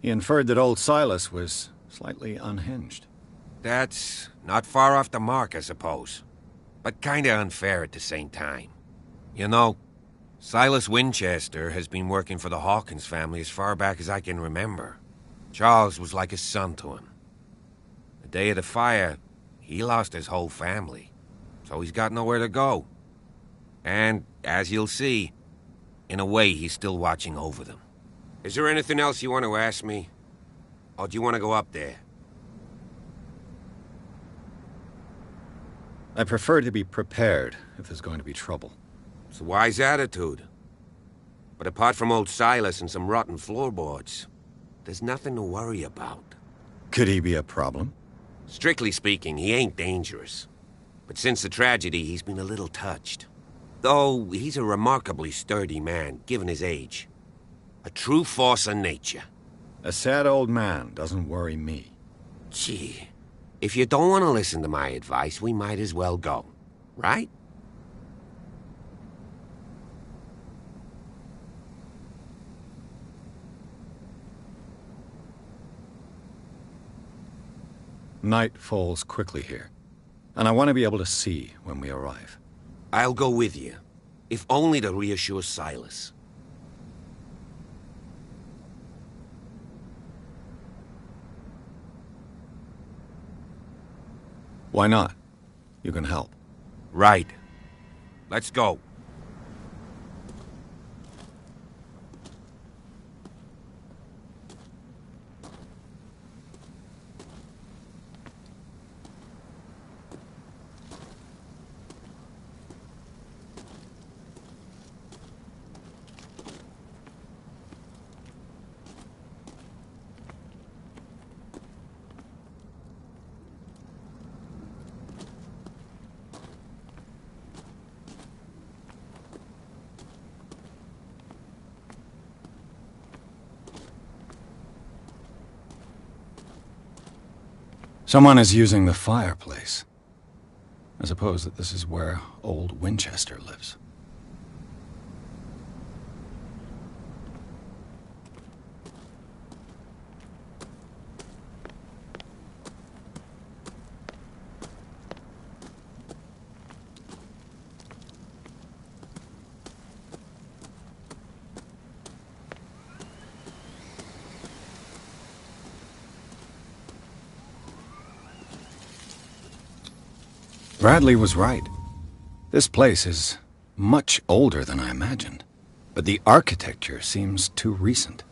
He inferred that old Silas was slightly unhinged. That's not far off the mark, I suppose. But kinda unfair at the same time. You know, Silas Winchester has been working for the Hawkins family as far back as I can remember. Charles was like a son to him. The day of the fire, he lost his whole family. So he's got nowhere to go. And, as you'll see, in a way he's still watching over them. Is there anything else you want to ask me? Or do you want to go up there? I prefer to be prepared if there's going to be trouble. It's a wise attitude. But apart from old Silas and some rotten floorboards, there's nothing to worry about. Could he be a problem? Strictly speaking, he ain't dangerous. But since the tragedy, he's been a little touched. Though he's a remarkably sturdy man, given his age. A true force of nature. A sad old man doesn't worry me. Gee, if you don't want to listen to my advice, we might as well go. Right? Night falls quickly here, and I want to be able to see when we arrive. I'll go with you, if only to reassure Silas. Why not? You can help. Right. Let's go. Someone is using the fireplace. I suppose that this is where old Winchester lives. Bradley was right. This place is much older than I imagined, but the architecture seems too recent.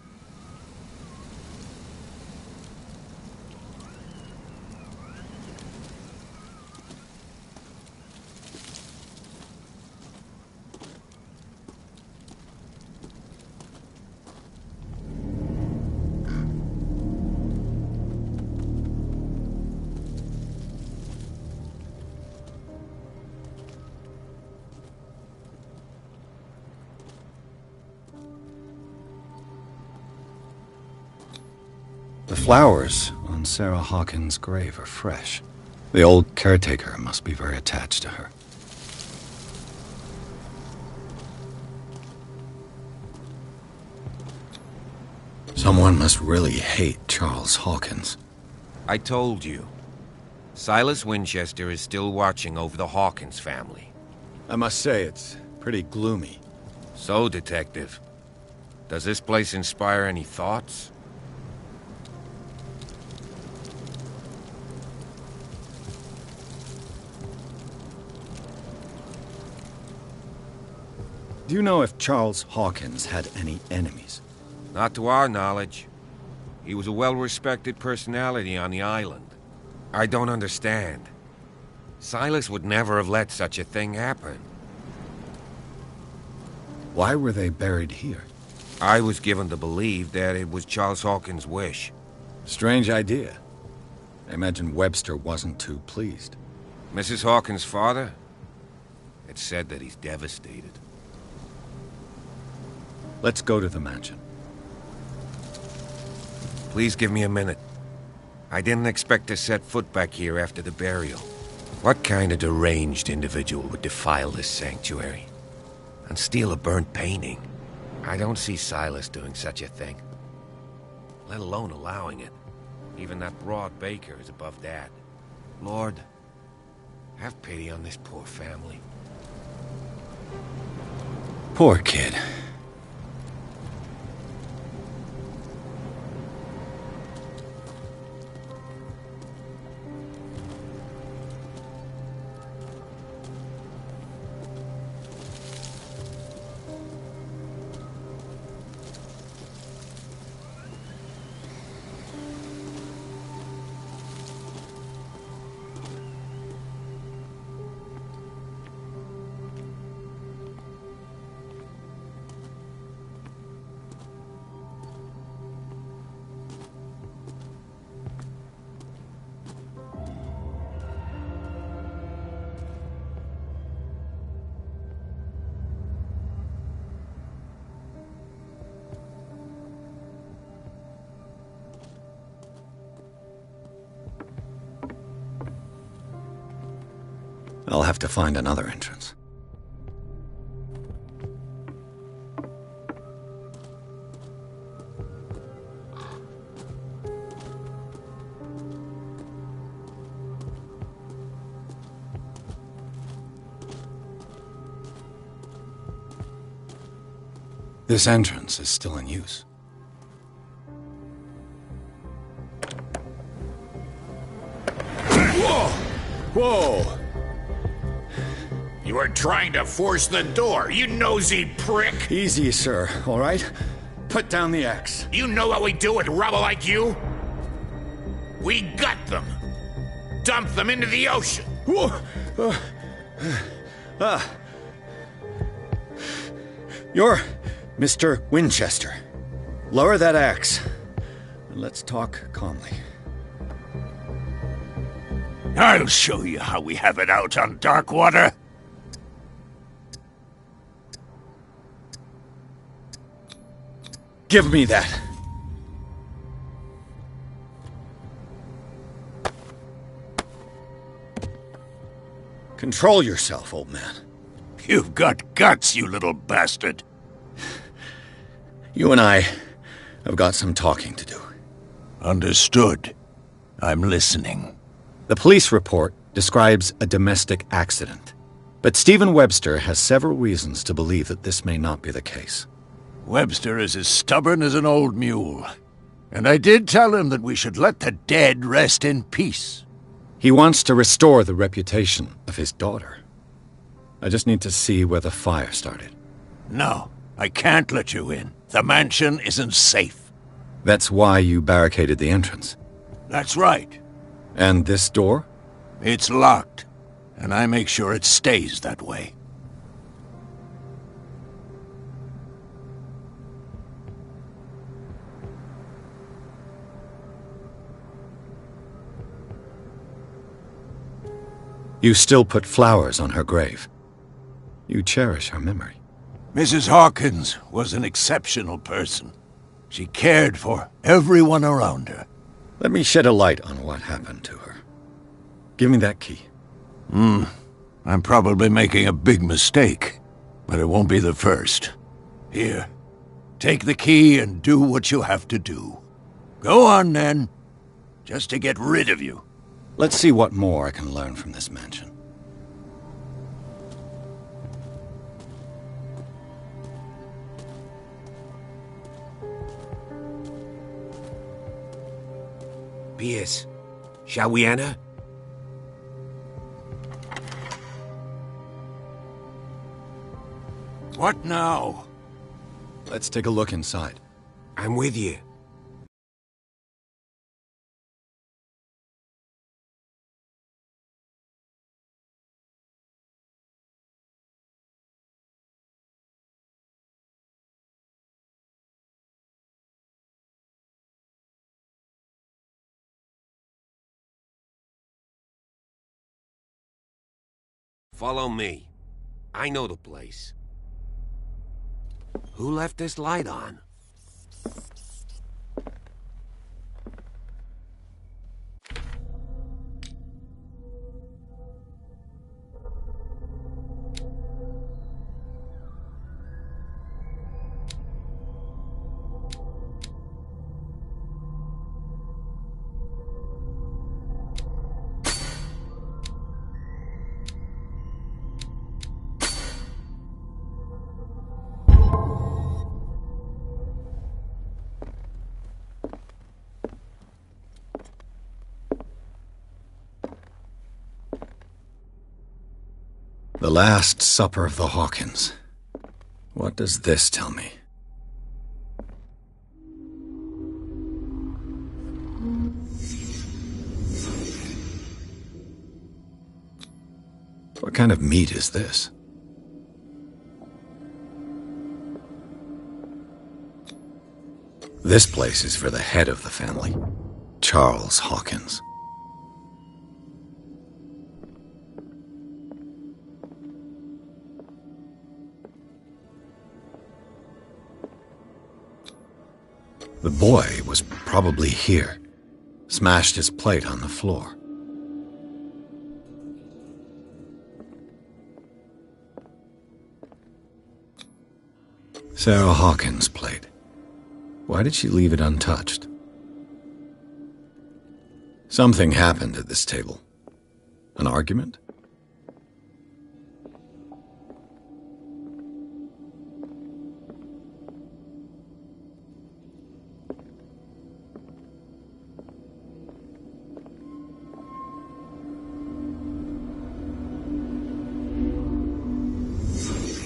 flowers on Sarah Hawkins' grave are fresh. The old caretaker must be very attached to her. Someone must really hate Charles Hawkins. I told you. Silas Winchester is still watching over the Hawkins family. I must say, it's pretty gloomy. So, Detective, does this place inspire any thoughts? Do you know if Charles Hawkins had any enemies? Not to our knowledge. He was a well-respected personality on the island. I don't understand. Silas would never have let such a thing happen. Why were they buried here? I was given to believe that it was Charles Hawkins' wish. Strange idea. I imagine Webster wasn't too pleased. Mrs. Hawkins' father? It's said that he's devastated. Let's go to the mansion. Please give me a minute. I didn't expect to set foot back here after the burial. What kind of deranged individual would defile this sanctuary? And steal a burnt painting? I don't see Silas doing such a thing. Let alone allowing it. Even that broad baker is above that. Lord, have pity on this poor family. Poor kid. I'll have to find another entrance. This entrance is still in use. Whoa! Whoa! You were trying to force the door, you nosy prick! Easy, sir, all right? Put down the axe. You know what we do with rubble like you? We gut them. Dump them into the ocean. Whoa! You're Mr. Winchester. Lower that axe. And let's talk calmly. I'll show you how we have it out on Darkwater. Give me that. Control yourself, old man. You've got guts, you little bastard. You and I have got some talking to do. Understood. I'm listening. The police report describes a domestic accident, but Stephen Webster has several reasons to believe that this may not be the case. Webster is as stubborn as an old mule, and I did tell him that we should let the dead rest in peace. He wants to restore the reputation of his daughter. I just need to see where the fire started. No, I can't let you in. The mansion isn't safe. That's why you barricaded the entrance. That's right. And this door? It's locked, and I make sure it stays that way. You still put flowers on her grave. You cherish her memory. Mrs. Hawkins was an exceptional person. She cared for everyone around her. Let me shed a light on what happened to her. Give me that key. I'm probably making a big mistake, but it won't be the first. Here, take the key and do what you have to do. Go on, then. Just to get rid of you. Let's see what more I can learn from this mansion. Pierce, shall we enter? What now? Let's take a look inside. I'm with you. Follow me. I know the place. Who left this light on? The Last Supper of the Hawkins. What does this tell me? What kind of meat is this? This place is for the head of the family, Charles Hawkins. The boy was probably here, smashed his plate on the floor. Sarah Hawkins' plate. Why did she leave it untouched? Something happened at this table. An argument?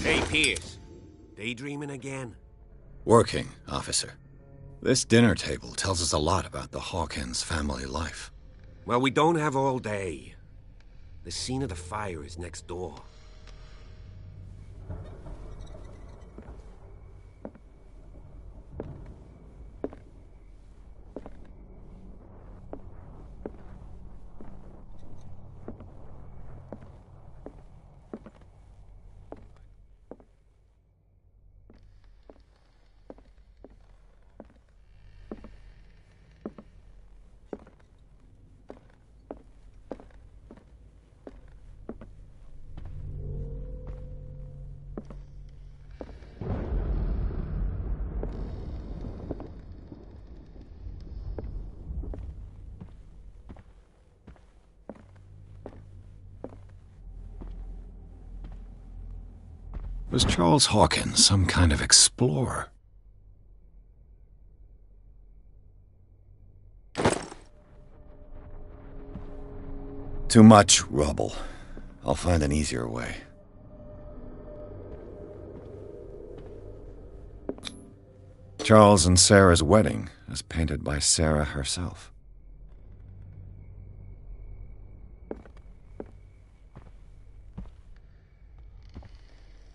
Hey, Pierce. Daydreaming again? Working, officer. This dinner table tells us a lot about the Hawkins family life. Well, we don't have all day. The scene of the fire is next door. Was Charles Hawkins some kind of explorer? Too much rubble. I'll find an easier way. Charles and Sarah's wedding, as painted by Sarah herself.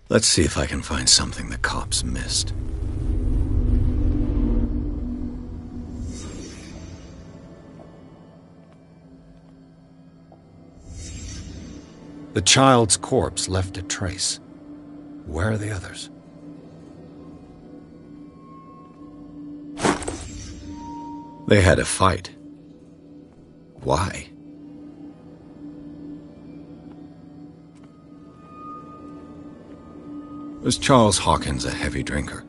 Let's see if I can find something the cops missed. The child's corpse left a trace. Where are the others? They had a fight. Why? Was Charles Hawkins a heavy drinker?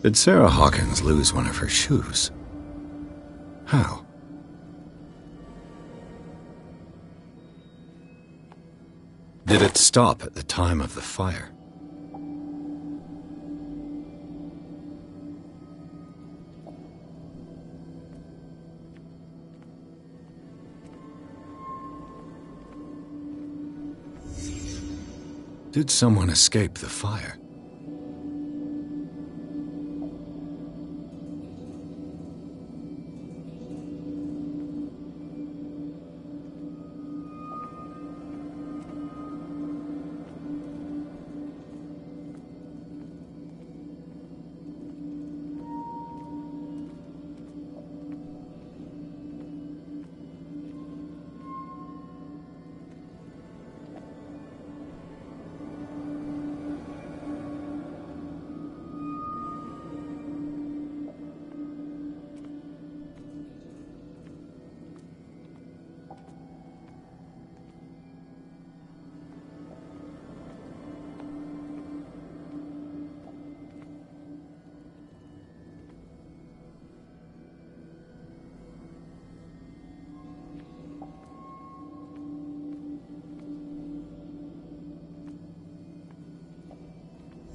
Did Sarah Hawkins lose one of her shoes? How? Did it stop at the time of the fire? Did someone escape the fire?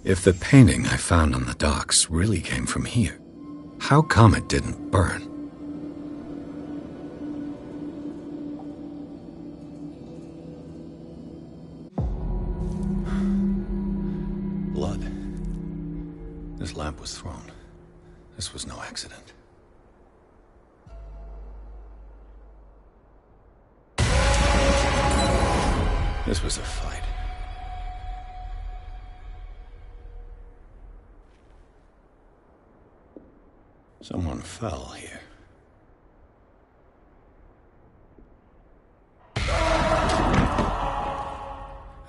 If the painting I found on the docks really came from here, how come it didn't burn? Blood. This lamp was thrown. This was no accident. This was a fight. Someone fell here.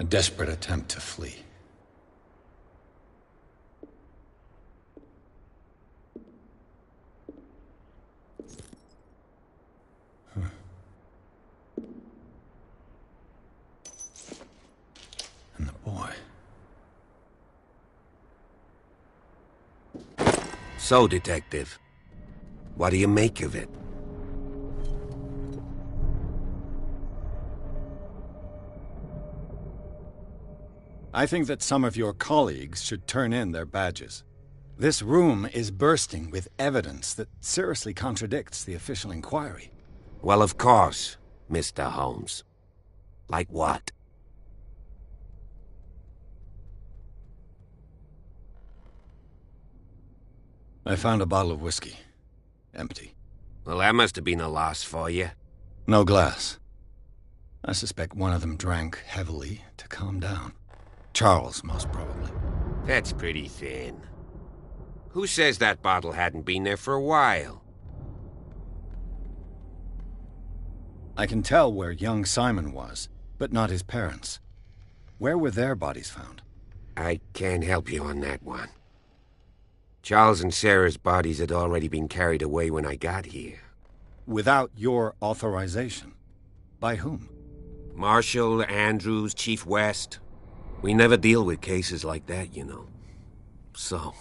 A desperate attempt to flee. And the boy. So, Detective, what do you make of it? I think that some of your colleagues should turn in their badges. This room is bursting with evidence that seriously contradicts the official inquiry. Well, of course, Mr. Holmes. Like what? I found a bottle of whiskey. Empty. Well, that must have been a loss for you. No glass. I suspect one of them drank heavily to calm down. Charles, most probably. That's pretty thin. Who says that bottle hadn't been there for a while? I can tell where young Simon was, but not his parents. Where were their bodies found? I can't help you on that one. Charles and Sarah's bodies had already been carried away when I got here. Without your authorization? By whom? Marshall, Andrews, Chief West. We never deal with cases like that, you know. So...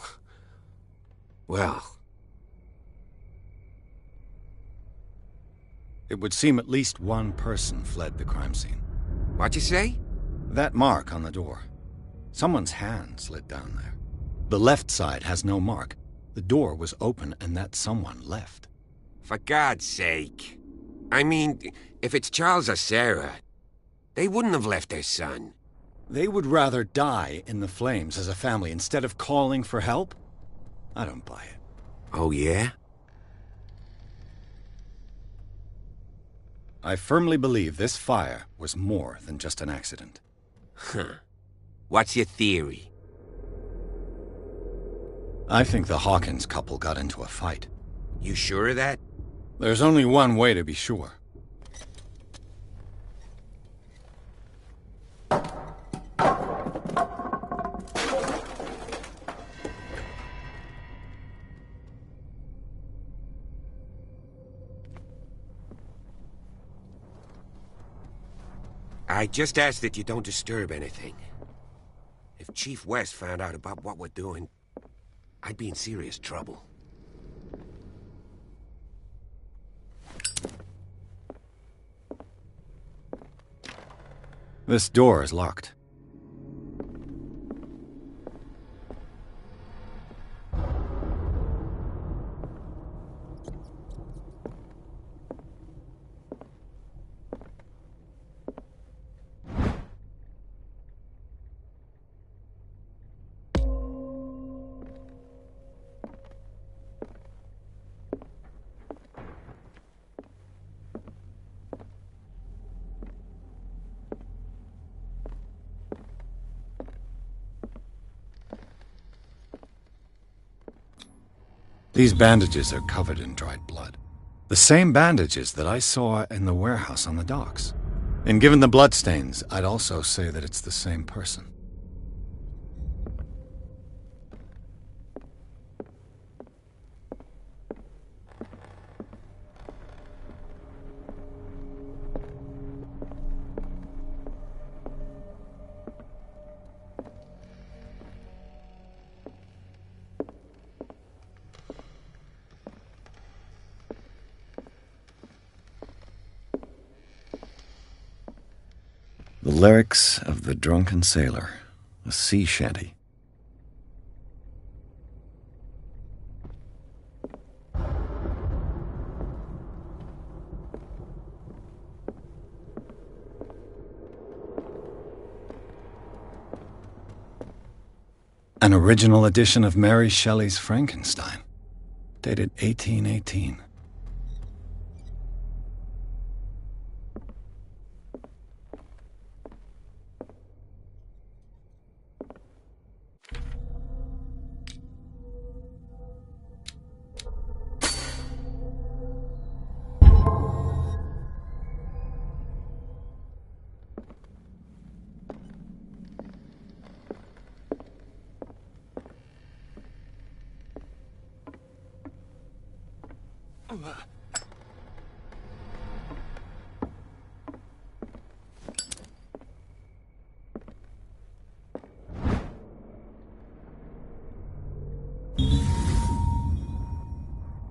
well... It would seem at least one person fled the crime scene. What'd you say? That mark on the door. Someone's hand slid down there. The left side has no mark. The door was open and that someone left. For God's sake. I mean, if it's Charles or Sarah, they wouldn't have left their son. They would rather die in the flames as a family instead of calling for help? I don't buy it. Oh, yeah? I firmly believe this fire was more than just an accident. Huh. What's your theory? I think the Hawkins couple got into a fight. You sure of that? There's only one way to be sure. I just ask that you don't disturb anything. If Chief West found out about what we're doing, I'd be in serious trouble. This door is locked. These bandages are covered in dried blood. The same bandages that I saw in the warehouse on the docks. And given the bloodstains, I'd also say that it's the same person. The lyrics of the drunken sailor, a sea shanty. An original edition of Mary Shelley's Frankenstein, dated 1818.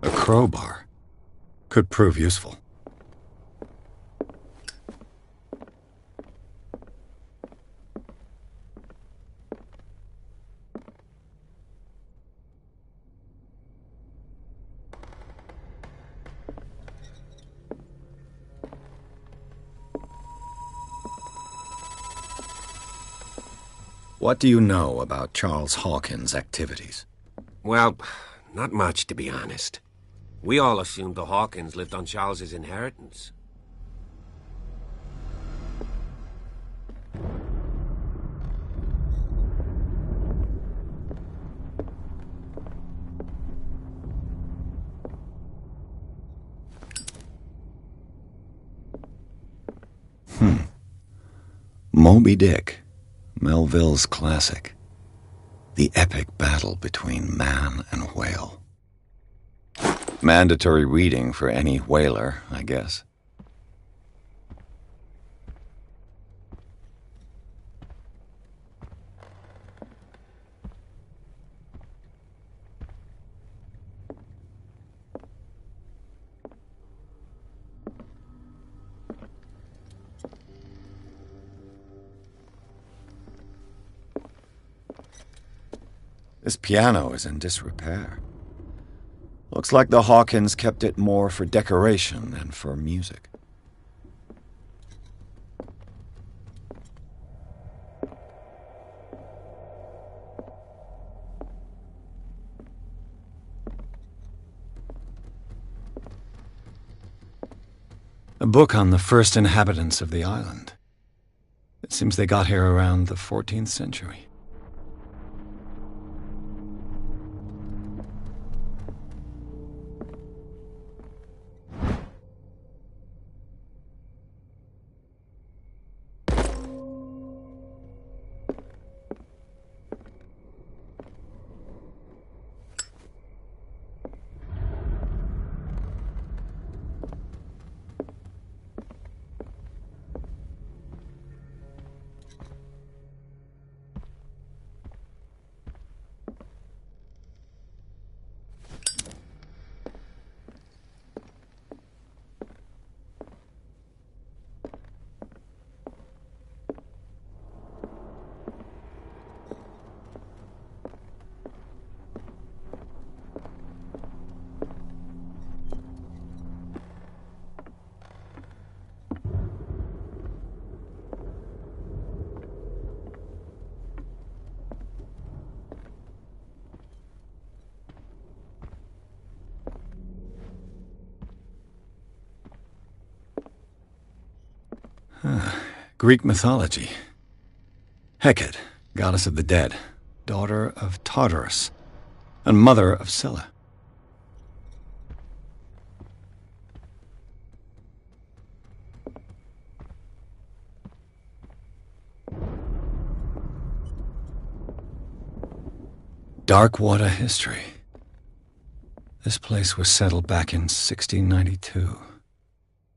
A crowbar could prove useful. What do you know about Charles Hawkins' activities? Well, not much, to be honest. We all assumed the Hawkins lived on Charles's inheritance. Moby Dick, Melville's classic. The epic battle between man and whale. Mandatory reading for any whaler, I guess. This piano is in disrepair. Looks like the Hawkins kept it more for decoration than for music. A book on the first inhabitants of the island. It seems they got here around the 14th century. Greek mythology. Hecate, goddess of the dead, daughter of Tartarus, and mother of Scylla. Darkwater history. This place was settled back in 1692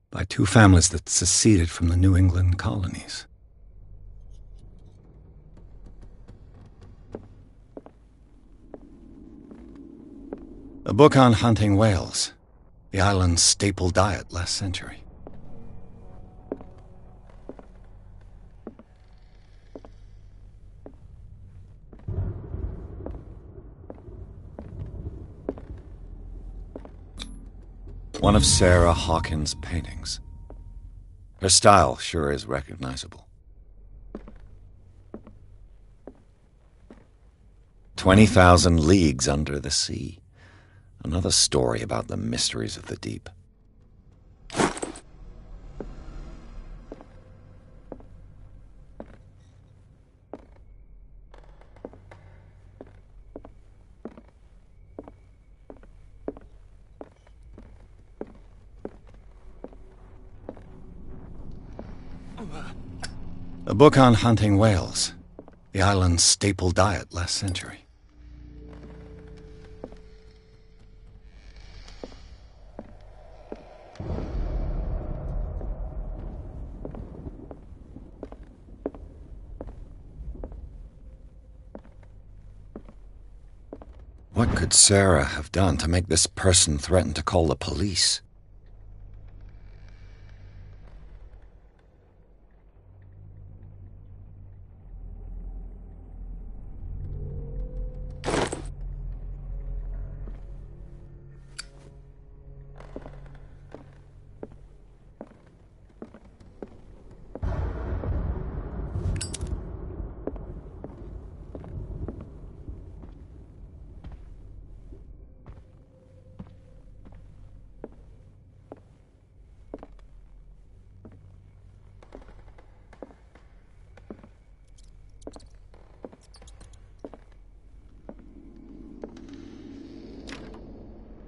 by two families that seceded from the New England colonies. A book on hunting whales, the island's staple diet last century. One of Sarah Hawkins' paintings. Her style sure is recognizable. 20,000 Leagues Under the Sea. Another story about the mysteries of the deep. A book on hunting whales, the island's staple diet last century. What could Sarah have done to make this person threaten to call the police?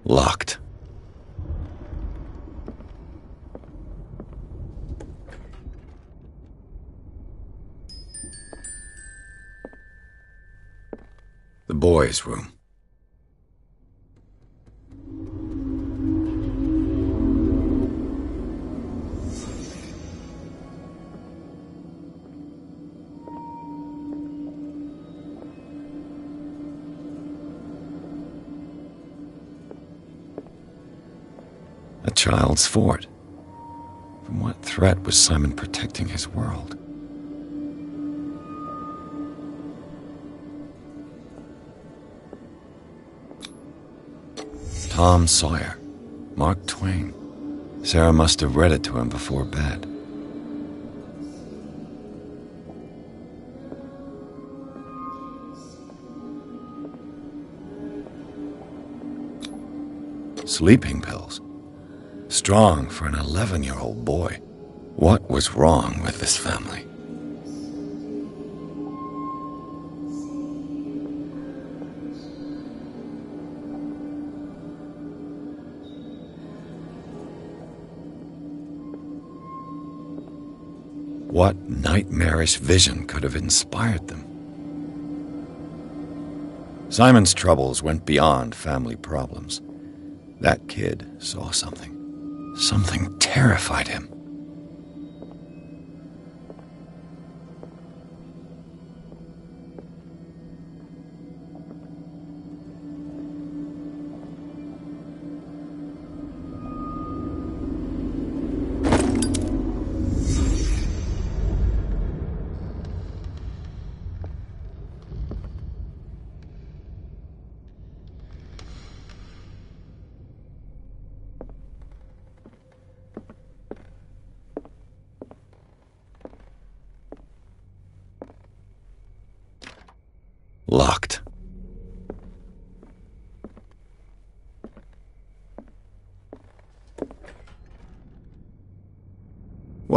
Locked. The boys' room. A child's fort. From what threat was Simon protecting his world? Tom Sawyer, Mark Twain. Sarah must have read it to him before bed. Sleeping pills. Strong for an 11-year-old boy. What was wrong with this family? What nightmarish vision could have inspired them? Simon's troubles went beyond family problems. That kid saw something. Something terrified him.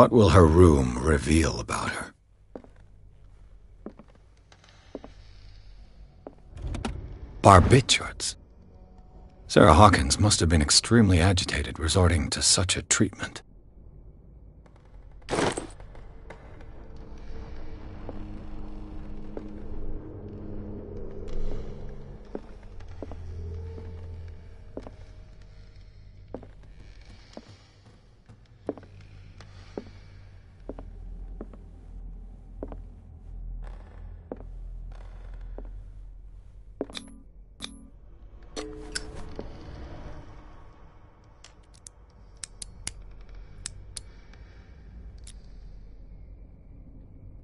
What will her room reveal about her? Barbiturates. Sarah Hawkins must have been extremely agitated resorting to such a treatment.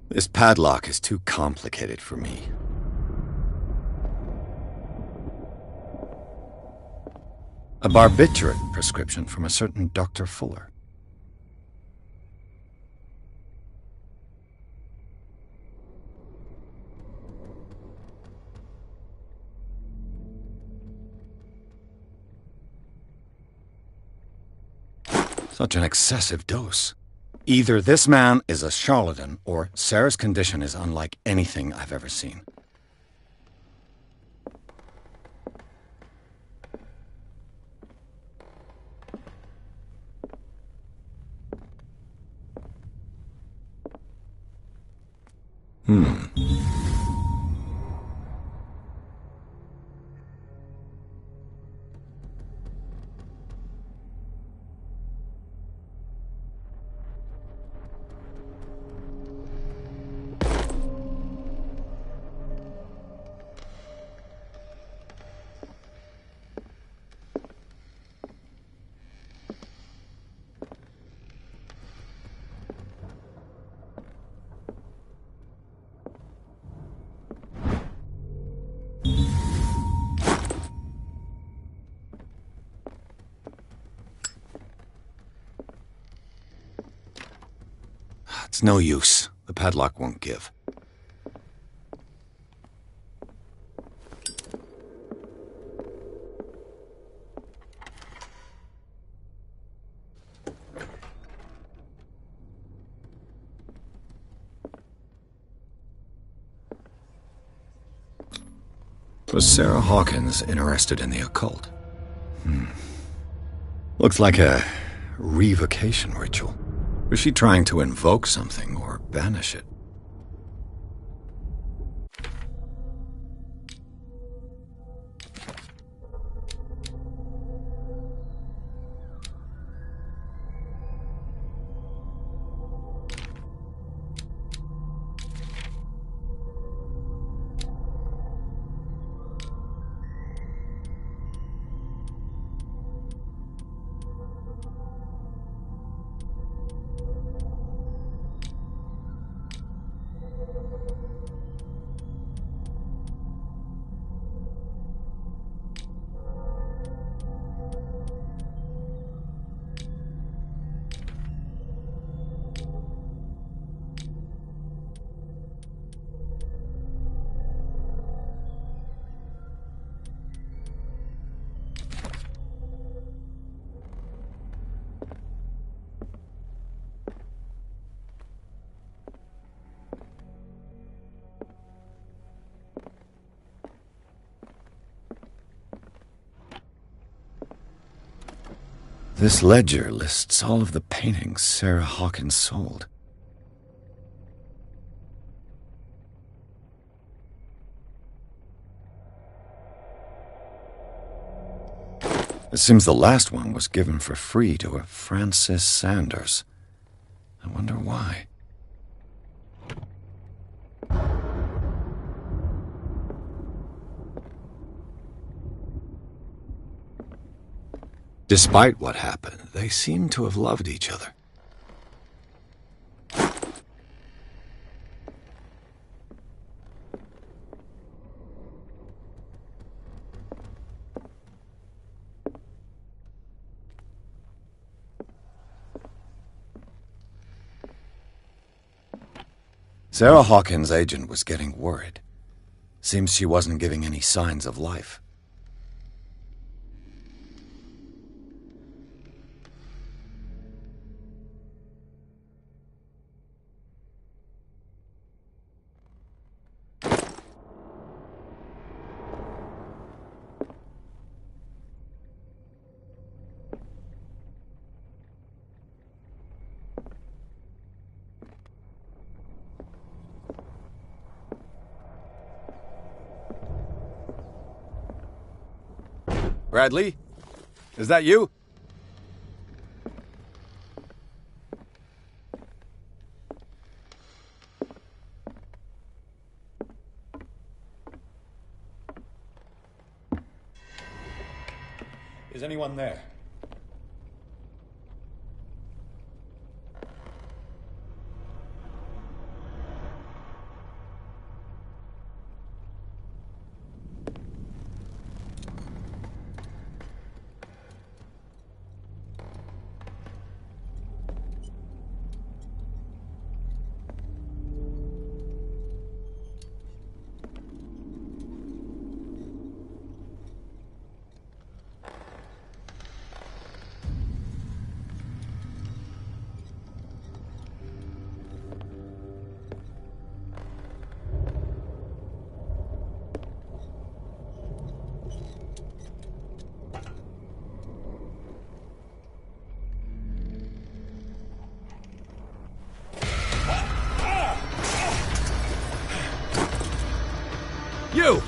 This padlock is too complicated for me. A barbiturate prescription from a certain Dr. Fuller. Such an excessive dose. Either this man is a charlatan, or Sarah's condition is unlike anything I've ever seen. It's no use. The padlock won't give. Was Sarah Hawkins interested in the occult? Looks like a revocation ritual. Was she trying to invoke something or banish it? This ledger lists all of the paintings Sarah Hawkins sold. It seems the last one was given for free to a Francis Sanders. I wonder why. Despite what happened, they seem to have loved each other. Sarah Hawkins' agent was getting worried. Seems she wasn't giving any signs of life. Bradley? Is that you? Is anyone there? You!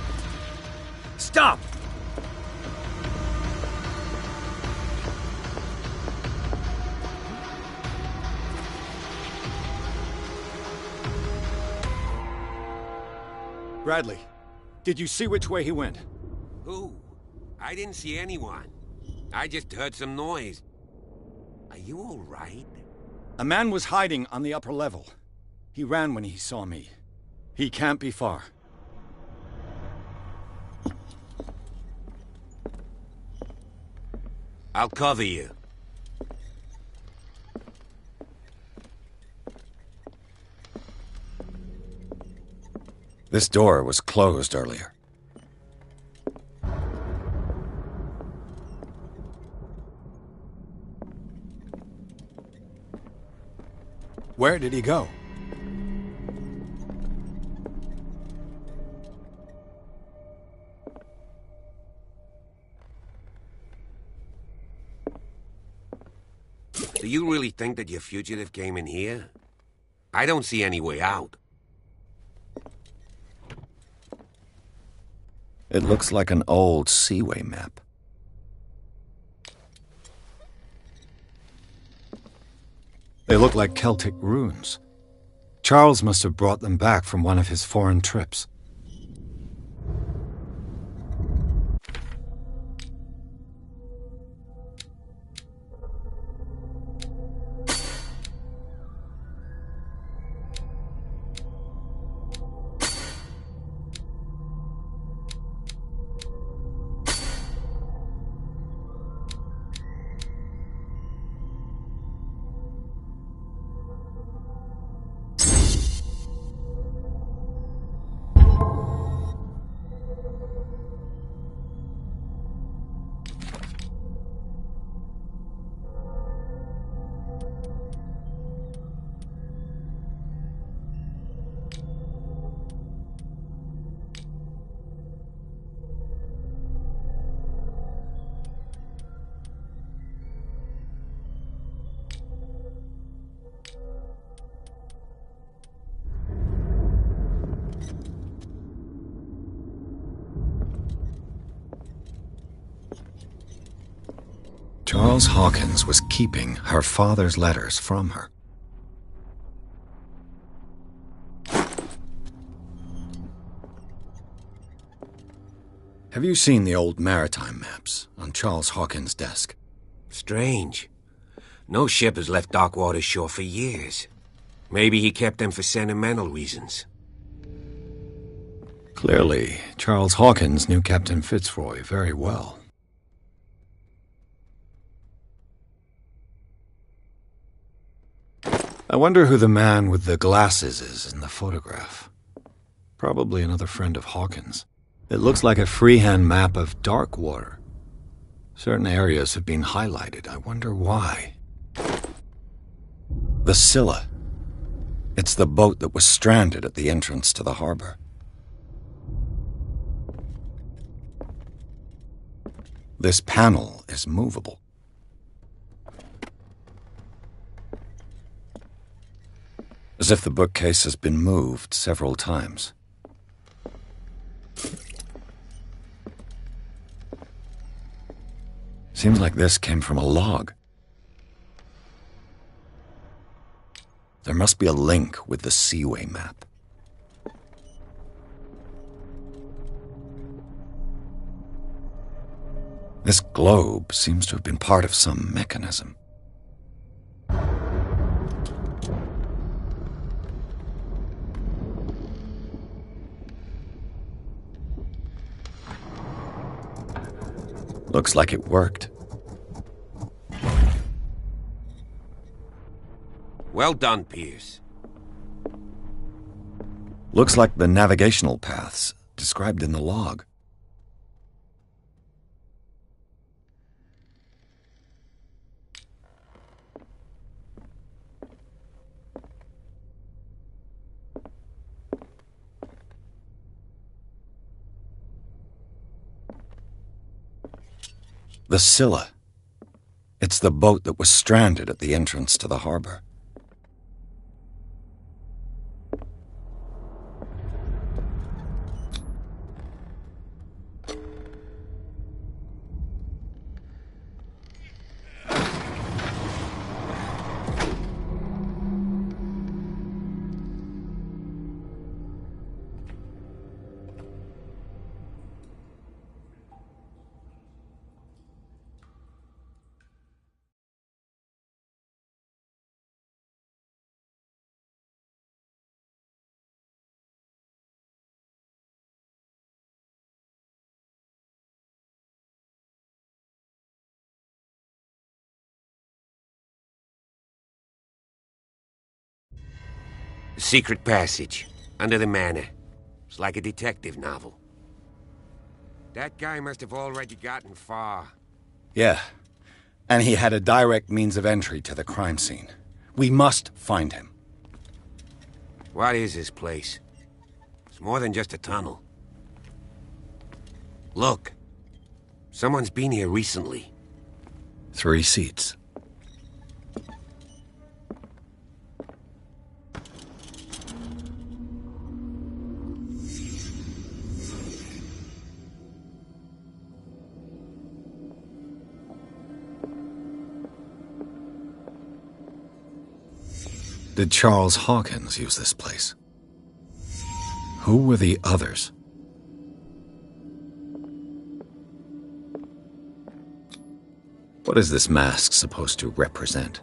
Stop! Bradley, did you see which way he went? Who? I didn't see anyone. I just heard some noise. Are you all right? A man was hiding on the upper level. He ran when he saw me. He can't be far. I'll cover you. This door was closed earlier. Where did he go? Do you really think that your fugitive came in here? I don't see any way out. It looks like an old seaway map. They look like Celtic runes. Charles must have brought them back from one of his foreign trips. Charles Hawkins was keeping her father's letters from her. Have you seen the old maritime maps on Charles Hawkins' desk? Strange. No ship has left Darkwater's shore for years. Maybe he kept them for sentimental reasons. Clearly, Charles Hawkins knew Captain Fitzroy very well. I wonder who the man with the glasses is in the photograph. Probably another friend of Hawkins. It looks like a freehand map of Darkwater. Certain areas have been highlighted. I wonder why. The Scylla. It's the boat that was stranded at the entrance to the harbor. This panel is movable. As if the bookcase has been moved several times. Seems like this came from a log. There must be a link with the Seaway map. This globe seems to have been part of some mechanism. Looks like it worked. Well done, Pierce. Looks like the navigational paths described in the log. The Scylla. It's the boat that was stranded at the entrance to the harbor. The secret passage, under the manor. It's like a detective novel. That guy must have already gotten far. Yeah, and he had a direct means of entry to the crime scene. We must find him. What is this place? It's more than just a tunnel. Look. Someone's been here recently. 3 seats. Did Charles Hawkins use this place? Who were the others? What is this mask supposed to represent?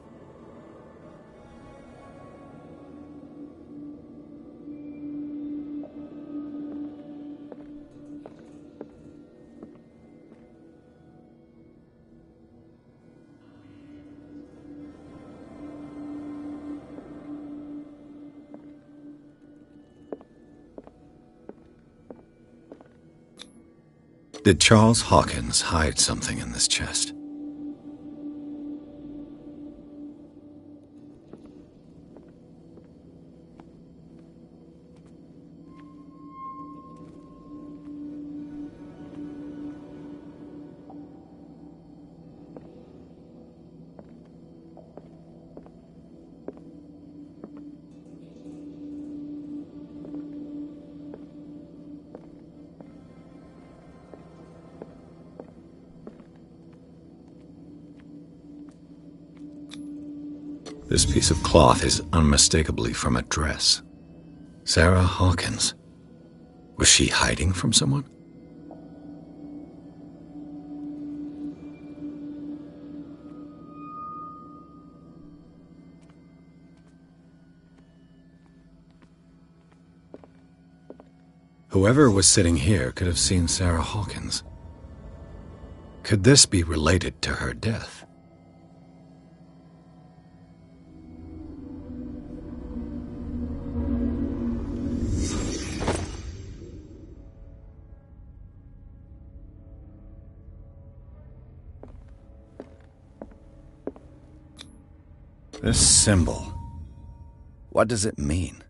Did Charles Hawkins hide something in this chest? This piece of cloth is unmistakably from a dress. Sarah Hawkins. Was she hiding from someone? Whoever was sitting here could have seen Sarah Hawkins. Could this be related to her death? This symbol, what does it mean?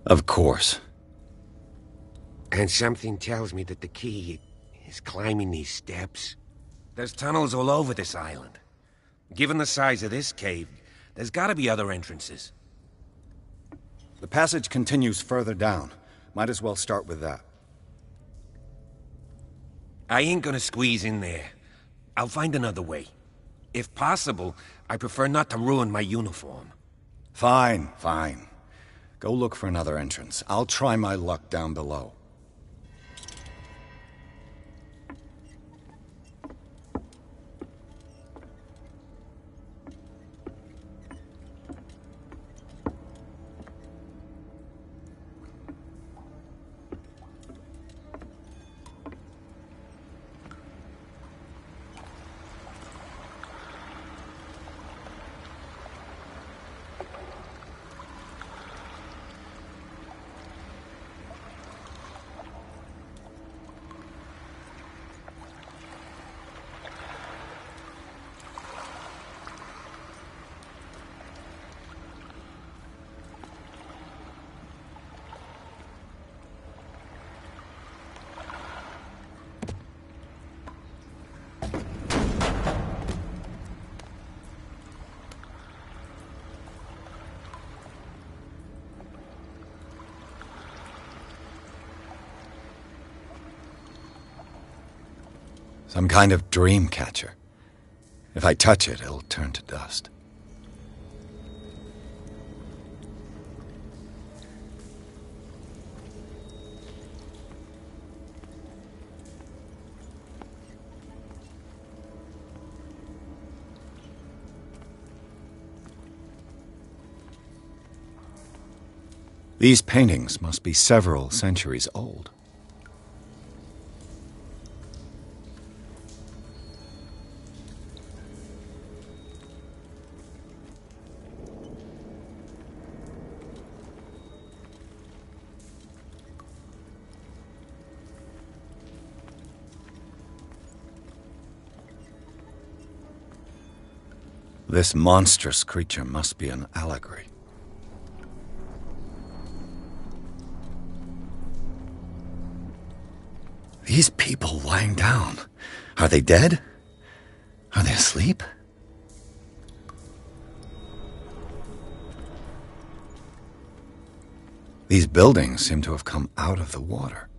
Of course. And something tells me that the key is climbing these steps. There's tunnels all over this island. Given the size of this cave, there's gotta be other entrances. The passage continues further down. Might as well start with that. I ain't gonna squeeze in there. I'll find another way. If possible, I prefer not to ruin my uniform. Fine, fine. Go look for another entrance. I'll try my luck down below. Some kind of dream catcher. If I touch it, it'll turn to dust. These paintings must be several centuries old. This monstrous creature must be an allegory. These people lying down, are they dead? Are they asleep? These buildings seem to have come out of the water.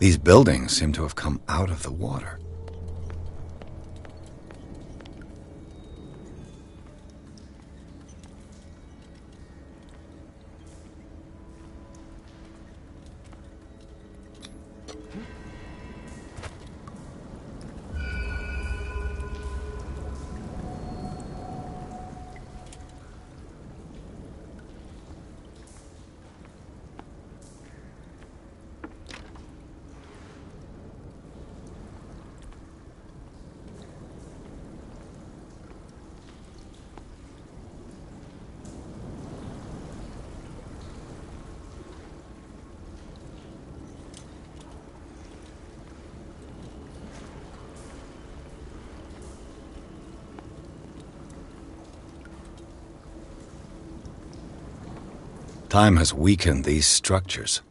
These buildings seem to have come out of the water. Time has weakened these structures.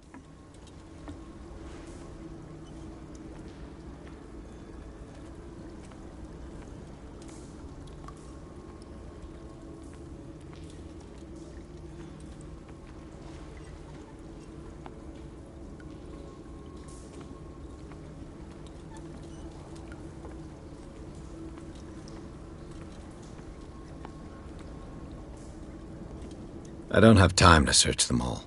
I don't have time to search them all.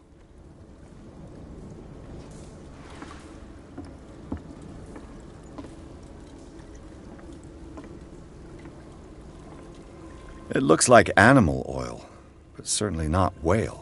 It looks like animal oil, but certainly not whale.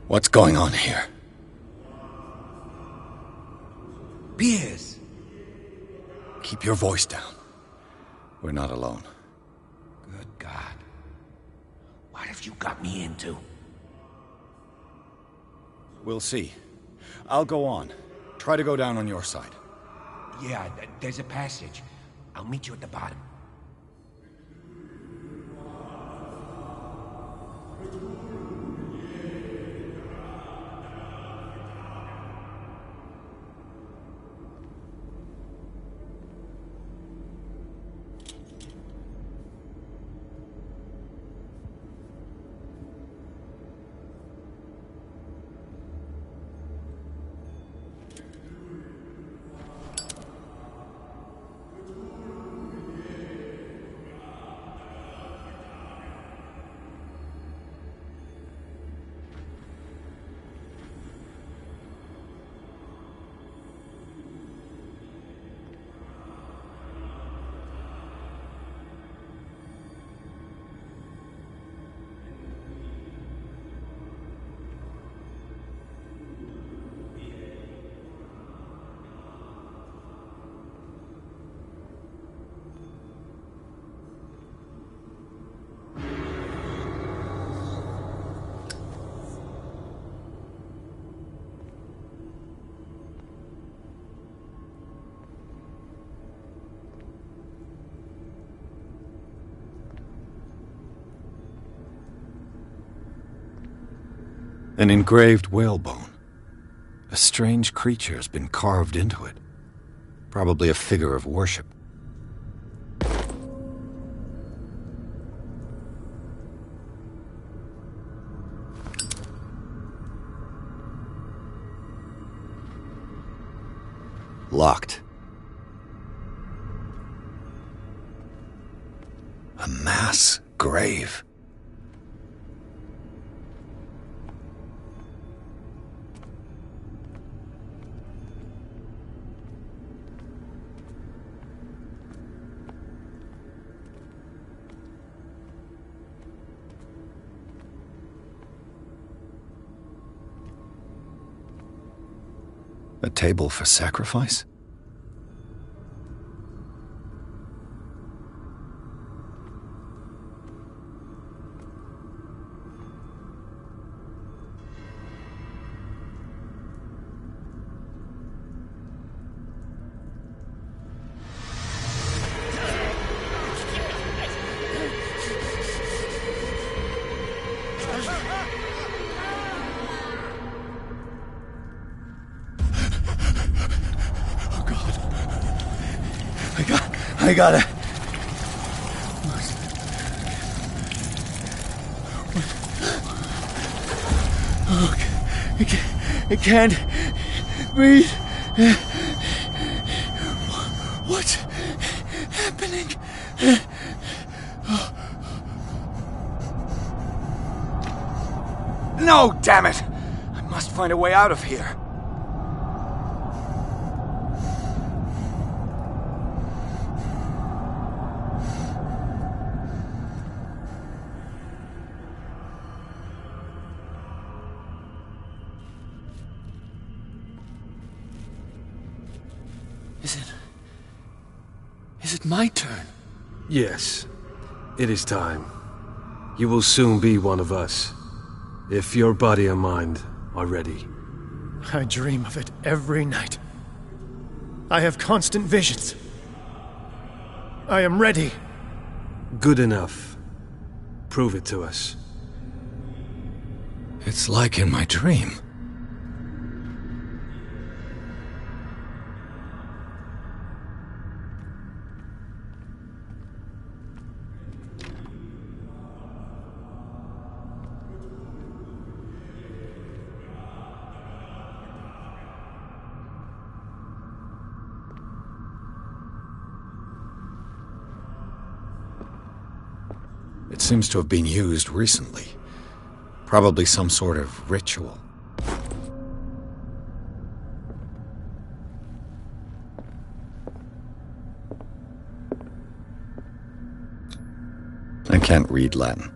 What's going on here? Pierce! Keep your voice down. We're not alone. Good God. What have you got me into? We'll see. I'll go on. Try to go down on your side. Yeah, there's a passage. I'll meet you at the bottom. An engraved whalebone. A strange creature has been carved into it. Probably a figure of worship. Locked. A mass grave. A table for sacrifice? I gotta... Oh, I can't breathe. What's happening? No, damn it! I must find a way out of here. Is it my turn? Yes. It is time. You will soon be one of us, if your body and mind are ready. I dream of it every night. I have constant visions. I am ready. Good enough. Prove it to us. It's like in my dream. It seems to have been used recently. Probably some sort of ritual. I can't read Latin.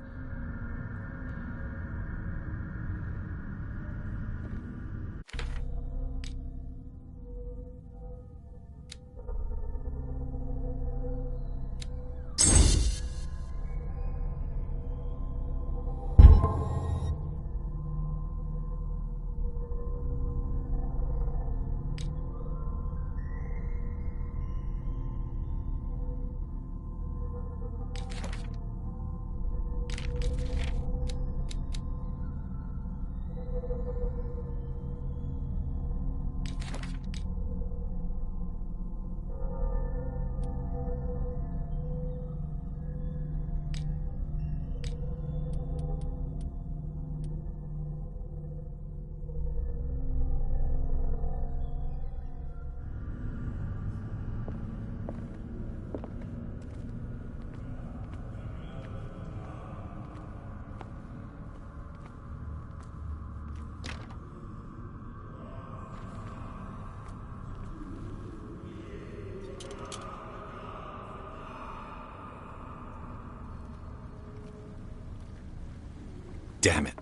Damn it.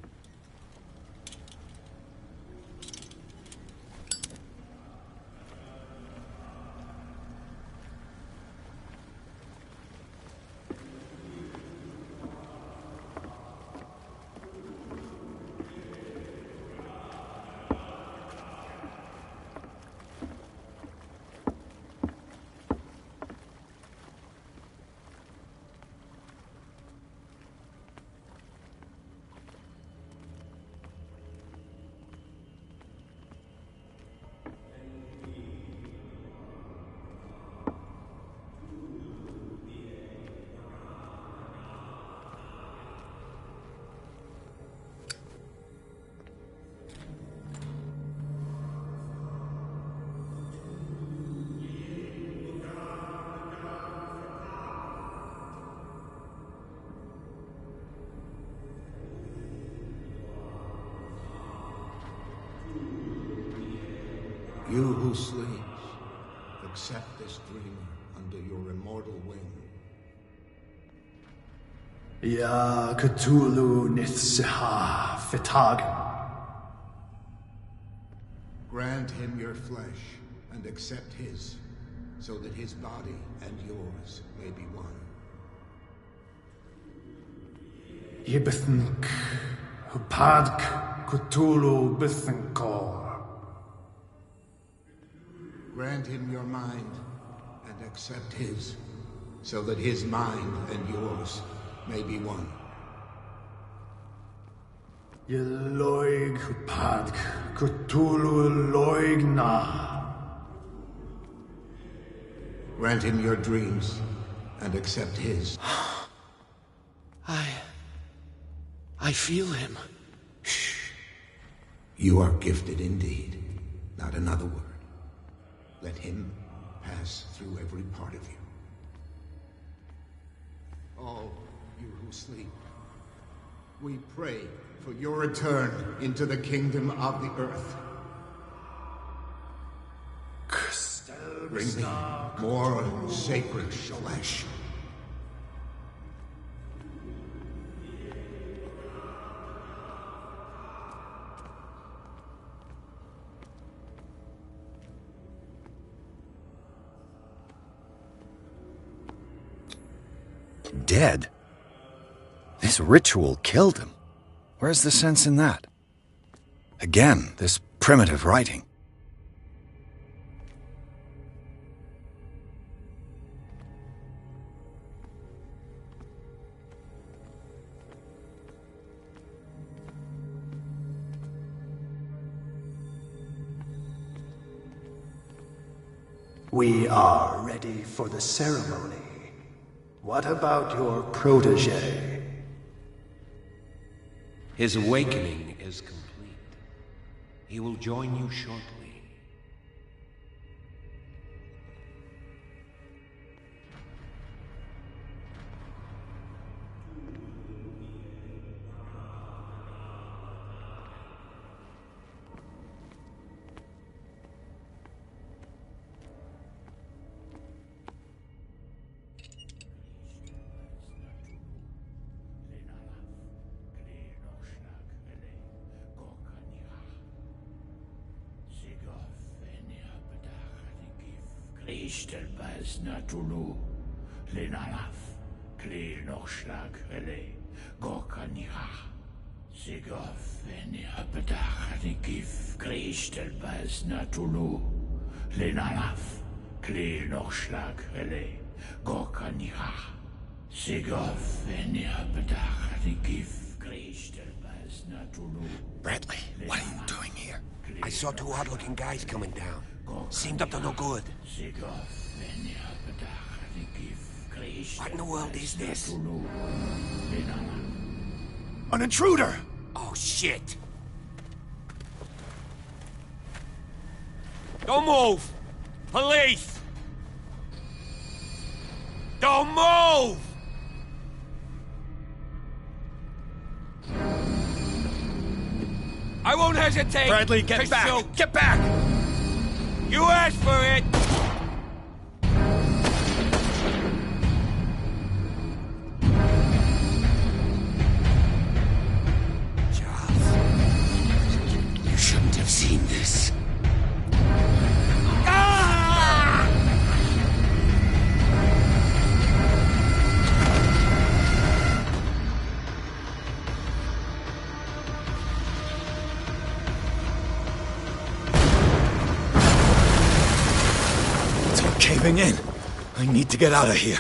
You who sleeps, accept this dreamer under your immortal wing. Ya Cthulhu Nithsiha Fitagen. Grant him your flesh and accept his, so that his body and yours may be one. Yibithink Hupadk Cthulhu Bithinkor. Grant him your mind and accept his, so that his mind and yours may be one. Yeloig Hupadk Cthulhu Loigna. Grant him your dreams and accept his. I feel him. Shh. You are gifted indeed. Not another word. Let him pass through every part of you. All you who sleep, We pray for your return into the kingdom of the earth. Bring me more sacred flesh. Dead? This ritual killed him. Where's the sense in that? Again, this primitive writing. We are ready for the ceremony. What about your protege? His awakening is complete. He will join you shortly. Cthulhu, Cthulhu, Lenalaf, Kle Nochschlag, Rele, Gorkanira, Sigof, Venia, Bedach, Nikif, Christelbas, Natulu, Lenalaf, Kle Nochschlag, Rele, Gorkanira, Sigof, Venia, Bedach, Nikif, Christelbas, Natulu. Bradley, what are you doing here? I saw two odd-looking guys coming down. Seemed up to no good. What in the world is this? An intruder! Oh, shit! Don't move! Police! Don't move! I won't hesitate! Bradley, get back! Shoot. Get back! You asked for it! You shouldn't have seen this. Caving in. I need to get out of here.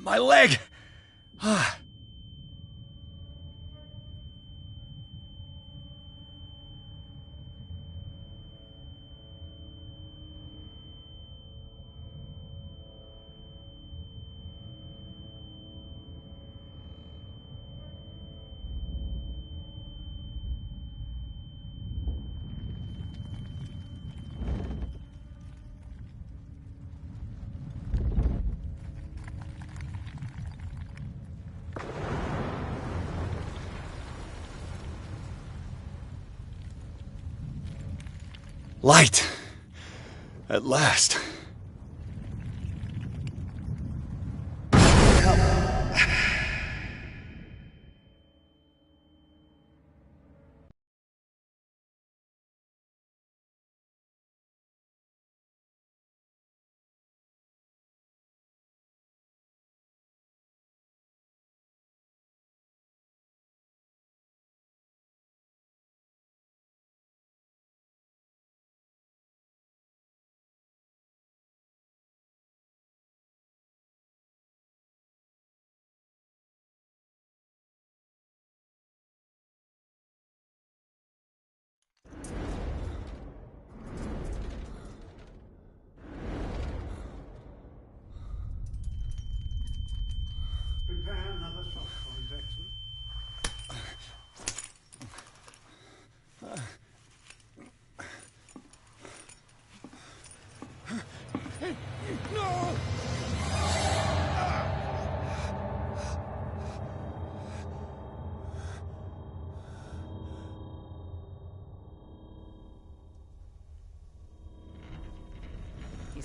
My leg! Light! At last.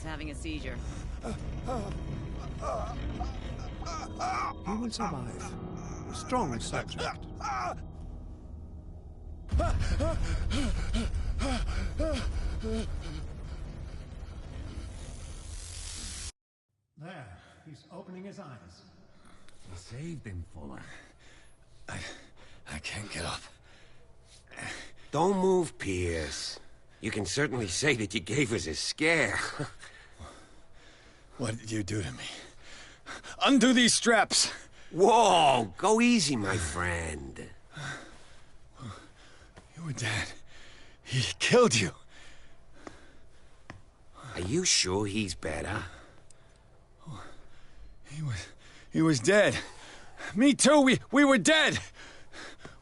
He's having a seizure. He will survive. A strong subject. There, he's opening his eyes. You saved him, Fuller. I can't get up. Don't move, Pierce. You can certainly say that you gave us a scare. What did you do to me? Undo these straps! Whoa! Go easy, my friend. You were dead. He killed you. Are you sure he's better? He was dead. Me too, we were dead!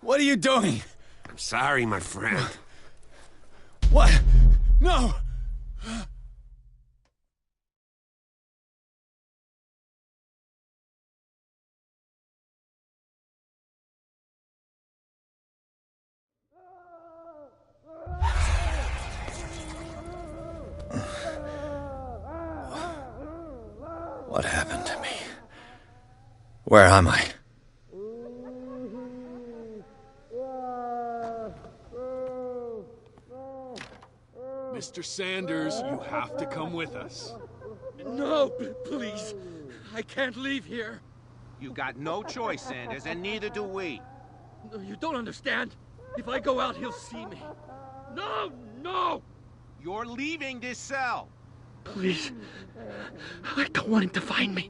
What are you doing? I'm sorry, my friend. What? No! What happened to me? Where am I? Mr. Sanders, you have to come with us. No, please. I can't leave here. You got no choice, Sanders, and neither do we. No, you don't understand. If I go out, he'll see me. No, no! You're leaving this cell. Please. I don't want him to find me.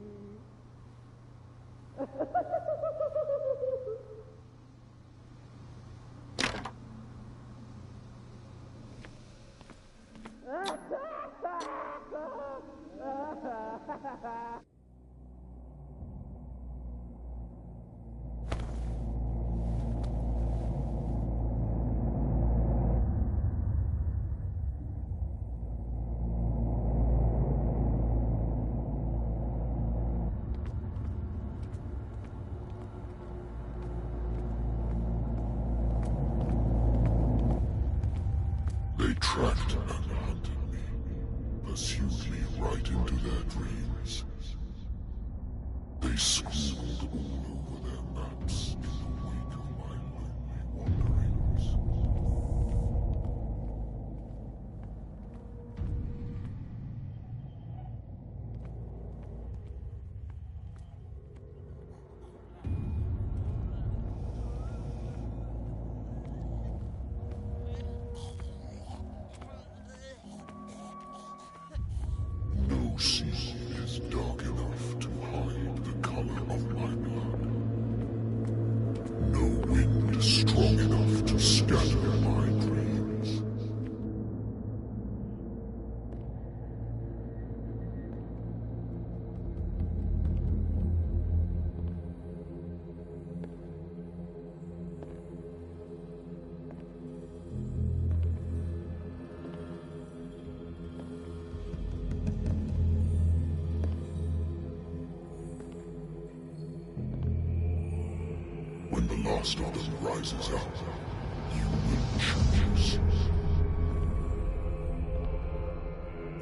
They tracked and hunted me, pursued me right into their dreams. They scrawled all over their maps in the wake of my lonely wanderings. No sea is dark enough to hide the color of my blood. No wind strong enough to scatter my dreams. When the last of them rises up, you will choose.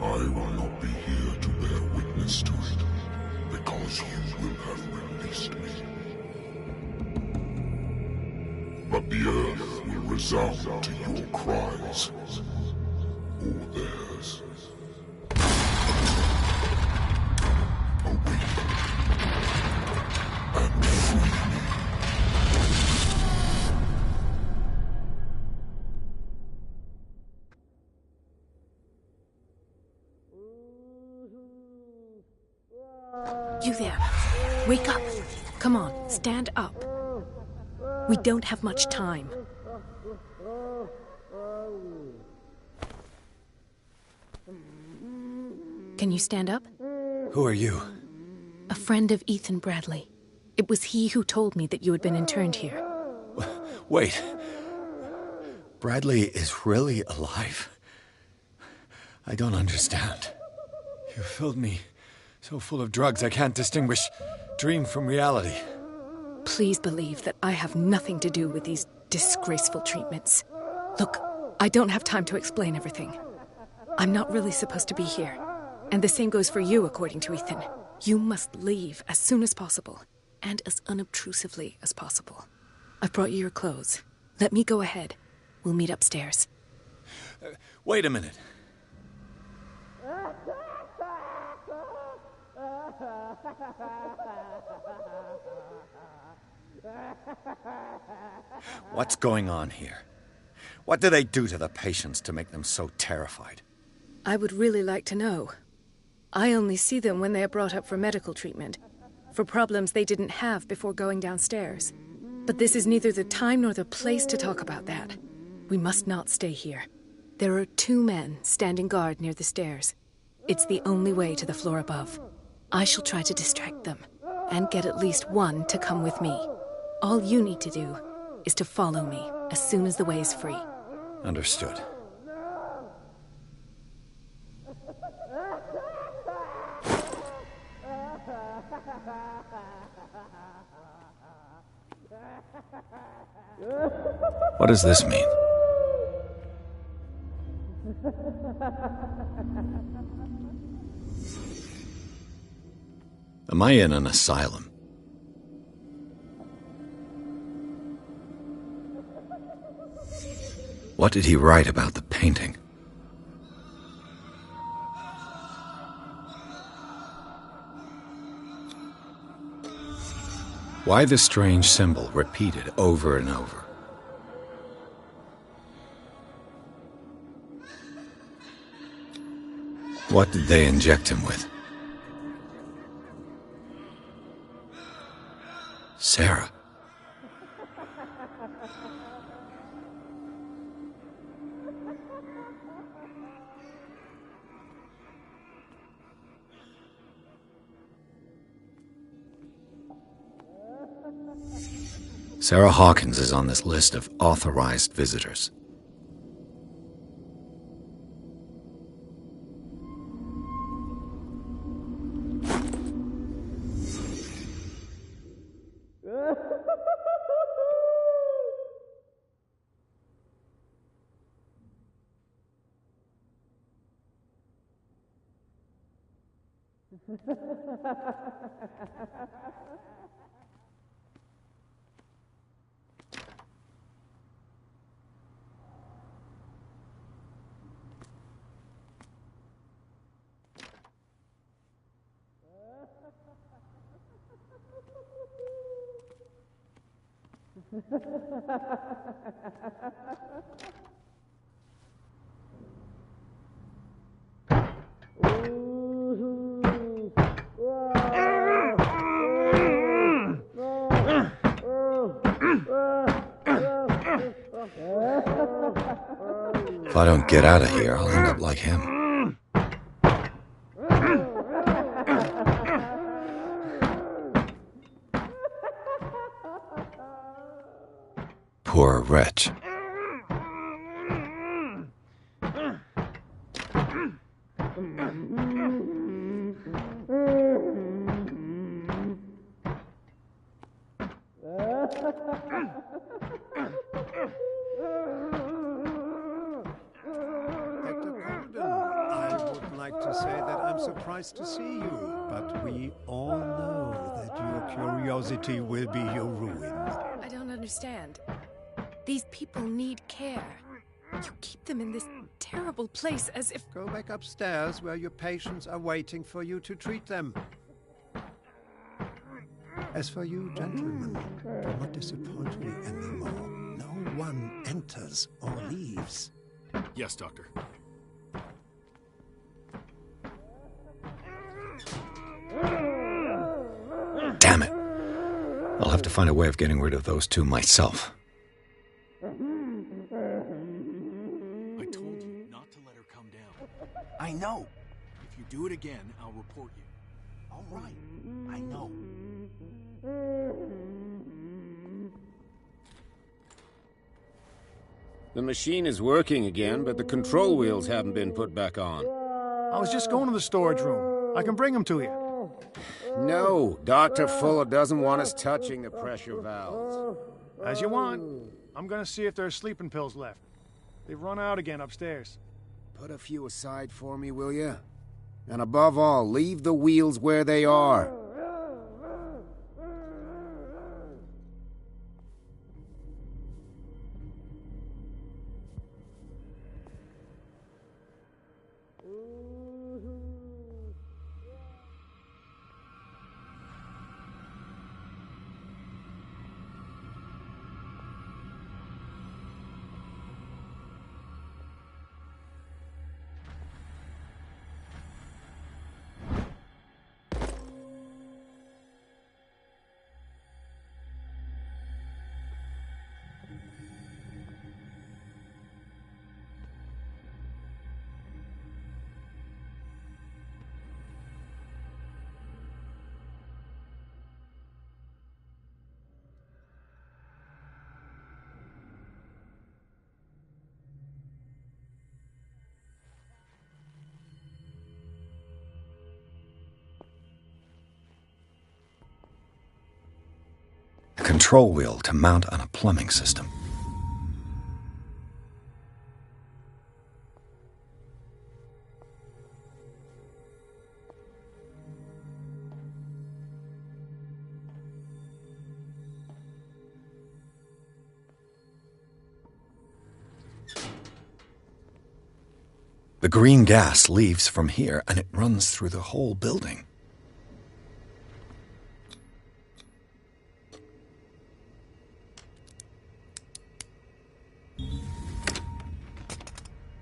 I will not be here to bear witness to it, because you will have released me. But the earth will resound to your cries, or theirs. Awake and free me. You there. Wake up. Come on, stand up. We don't have much time. Can you stand up? Who are you? A friend of Ethan Bradley. It was he who told me that you had been interned here. Wait. Bradley is really alive? I don't understand. You filled me so full of drugs I can't distinguish dream from reality. Please believe that I have nothing to do with these disgraceful treatments. Look, I don't have time to explain everything. I'm not really supposed to be here. And the same goes for you, according to Ethan. You must leave as soon as possible, and as unobtrusively as possible. I've brought you your clothes. Let me go ahead. We'll meet upstairs. Wait a minute. What's going on here? What do they do to the patients to make them so terrified? I would really like to know. I only see them when they are brought up for medical treatment, for problems they didn't have before going downstairs. But this is neither the time nor the place to talk about that. We must not stay here. There are 2 men standing guard near the stairs. It's the only way to the floor above. I shall try to distract them, and get at least one to come with me. All you need to do is to follow me as soon as the way is free. Understood. What does this mean? Am I in an asylum? What did he write about the painting? Why the strange symbol repeated over and over? What did they inject him with? Sarah. Sarah Hawkins is on this list of authorized visitors. If I don't get out of here, I'll end up like him. Poor wretch. Surprised to see you, but we all know that your curiosity will be your ruin. I don't understand. These people need care. You keep them in this terrible place as if... Go back upstairs where your patients are waiting for you to treat them. As for you, gentlemen, do not disappoint me anymore. No one enters or leaves. Yes, Doctor. Damn it. I'll have to find a way of getting rid of those 2 myself. I told you not to let her come down. I know. If you do it again, I'll report you. All right. I know. The machine is working again, but the control wheels haven't been put back on. I was just going to the storage room. I can bring them to you. No, Dr. Fuller doesn't want us touching the pressure valves. As you want. I'm gonna see if there are sleeping pills left. They've run out again upstairs. Put a few aside for me, will you? And above all, leave the wheels where they are. A control wheel to mount on a plumbing system. The green gas leaves from here and it runs through the whole building.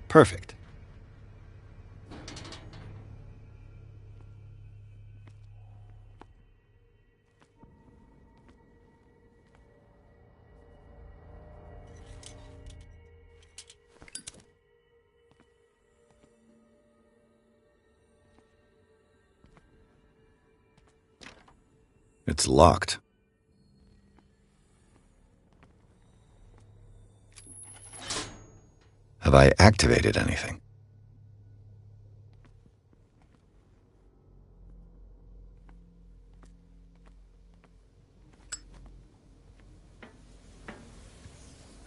Perfect. It's locked. Have I activated anything?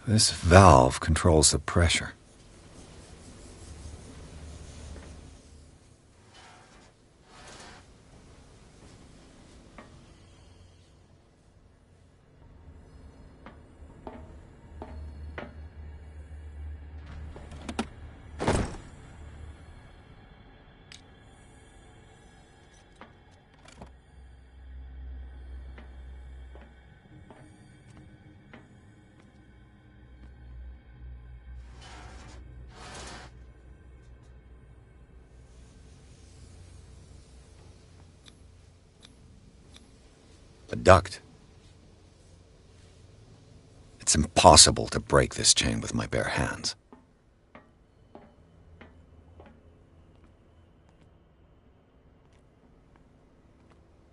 This valve controls the pressure. A duct. It's impossible to break this chain with my bare hands.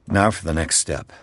Now for the next step.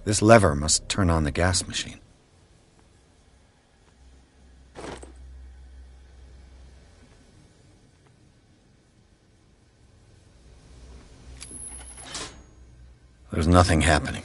This lever must turn on the gas machine. There's nothing happening.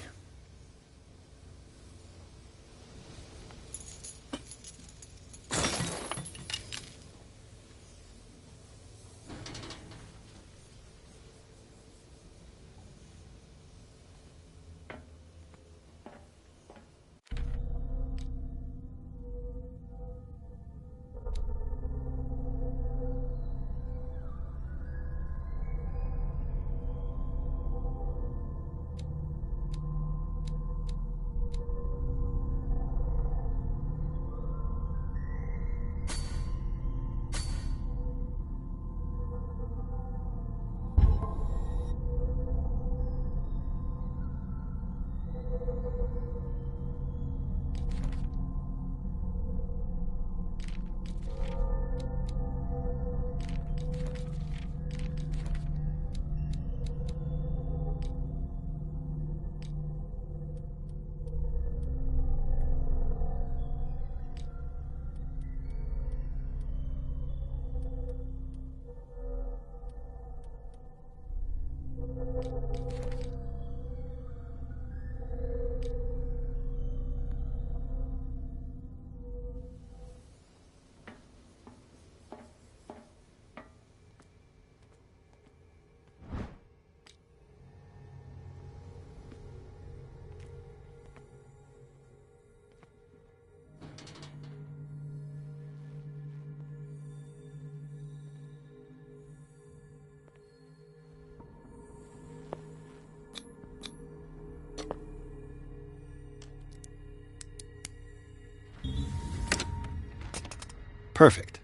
Perfect.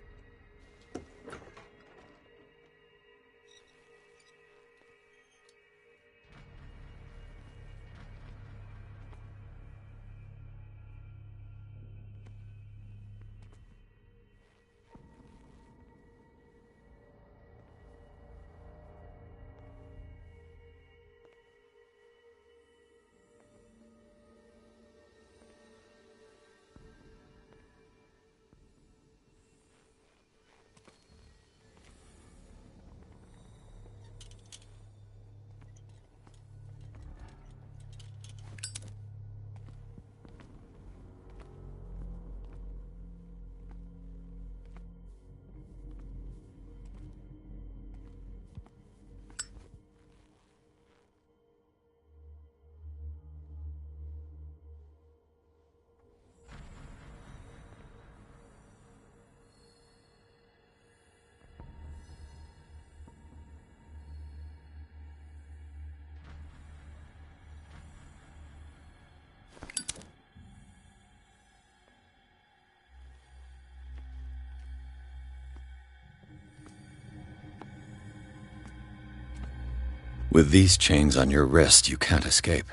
With these chains on your wrist, you can't escape.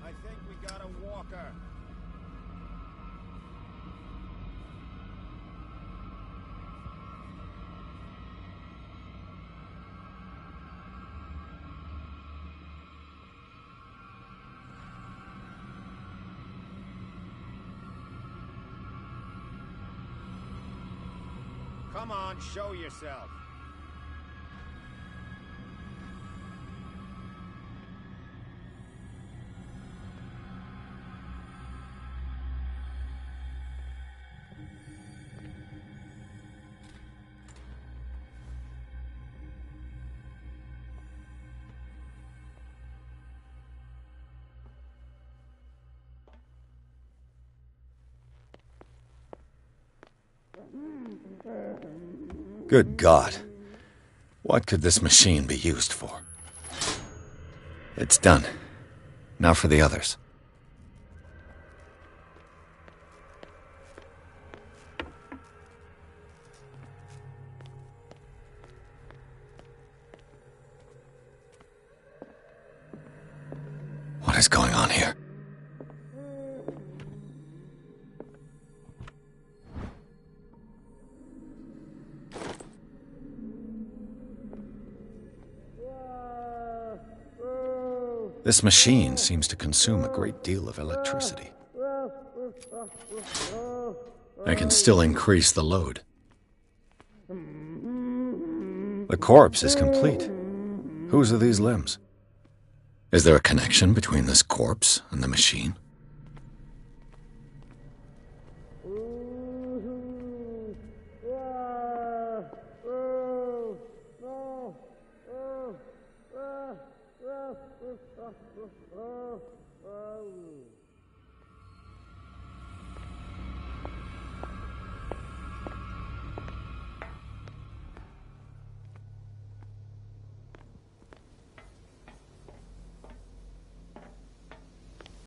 I think we got a walker. Come on, show yourself. Good God. What could this machine be used for? It's done. Now for the others. What is going on here? This machine seems to consume a great deal of electricity. I can still increase the load. The corpse is complete. Whose are these limbs? Is there a connection between this corpse and the machine?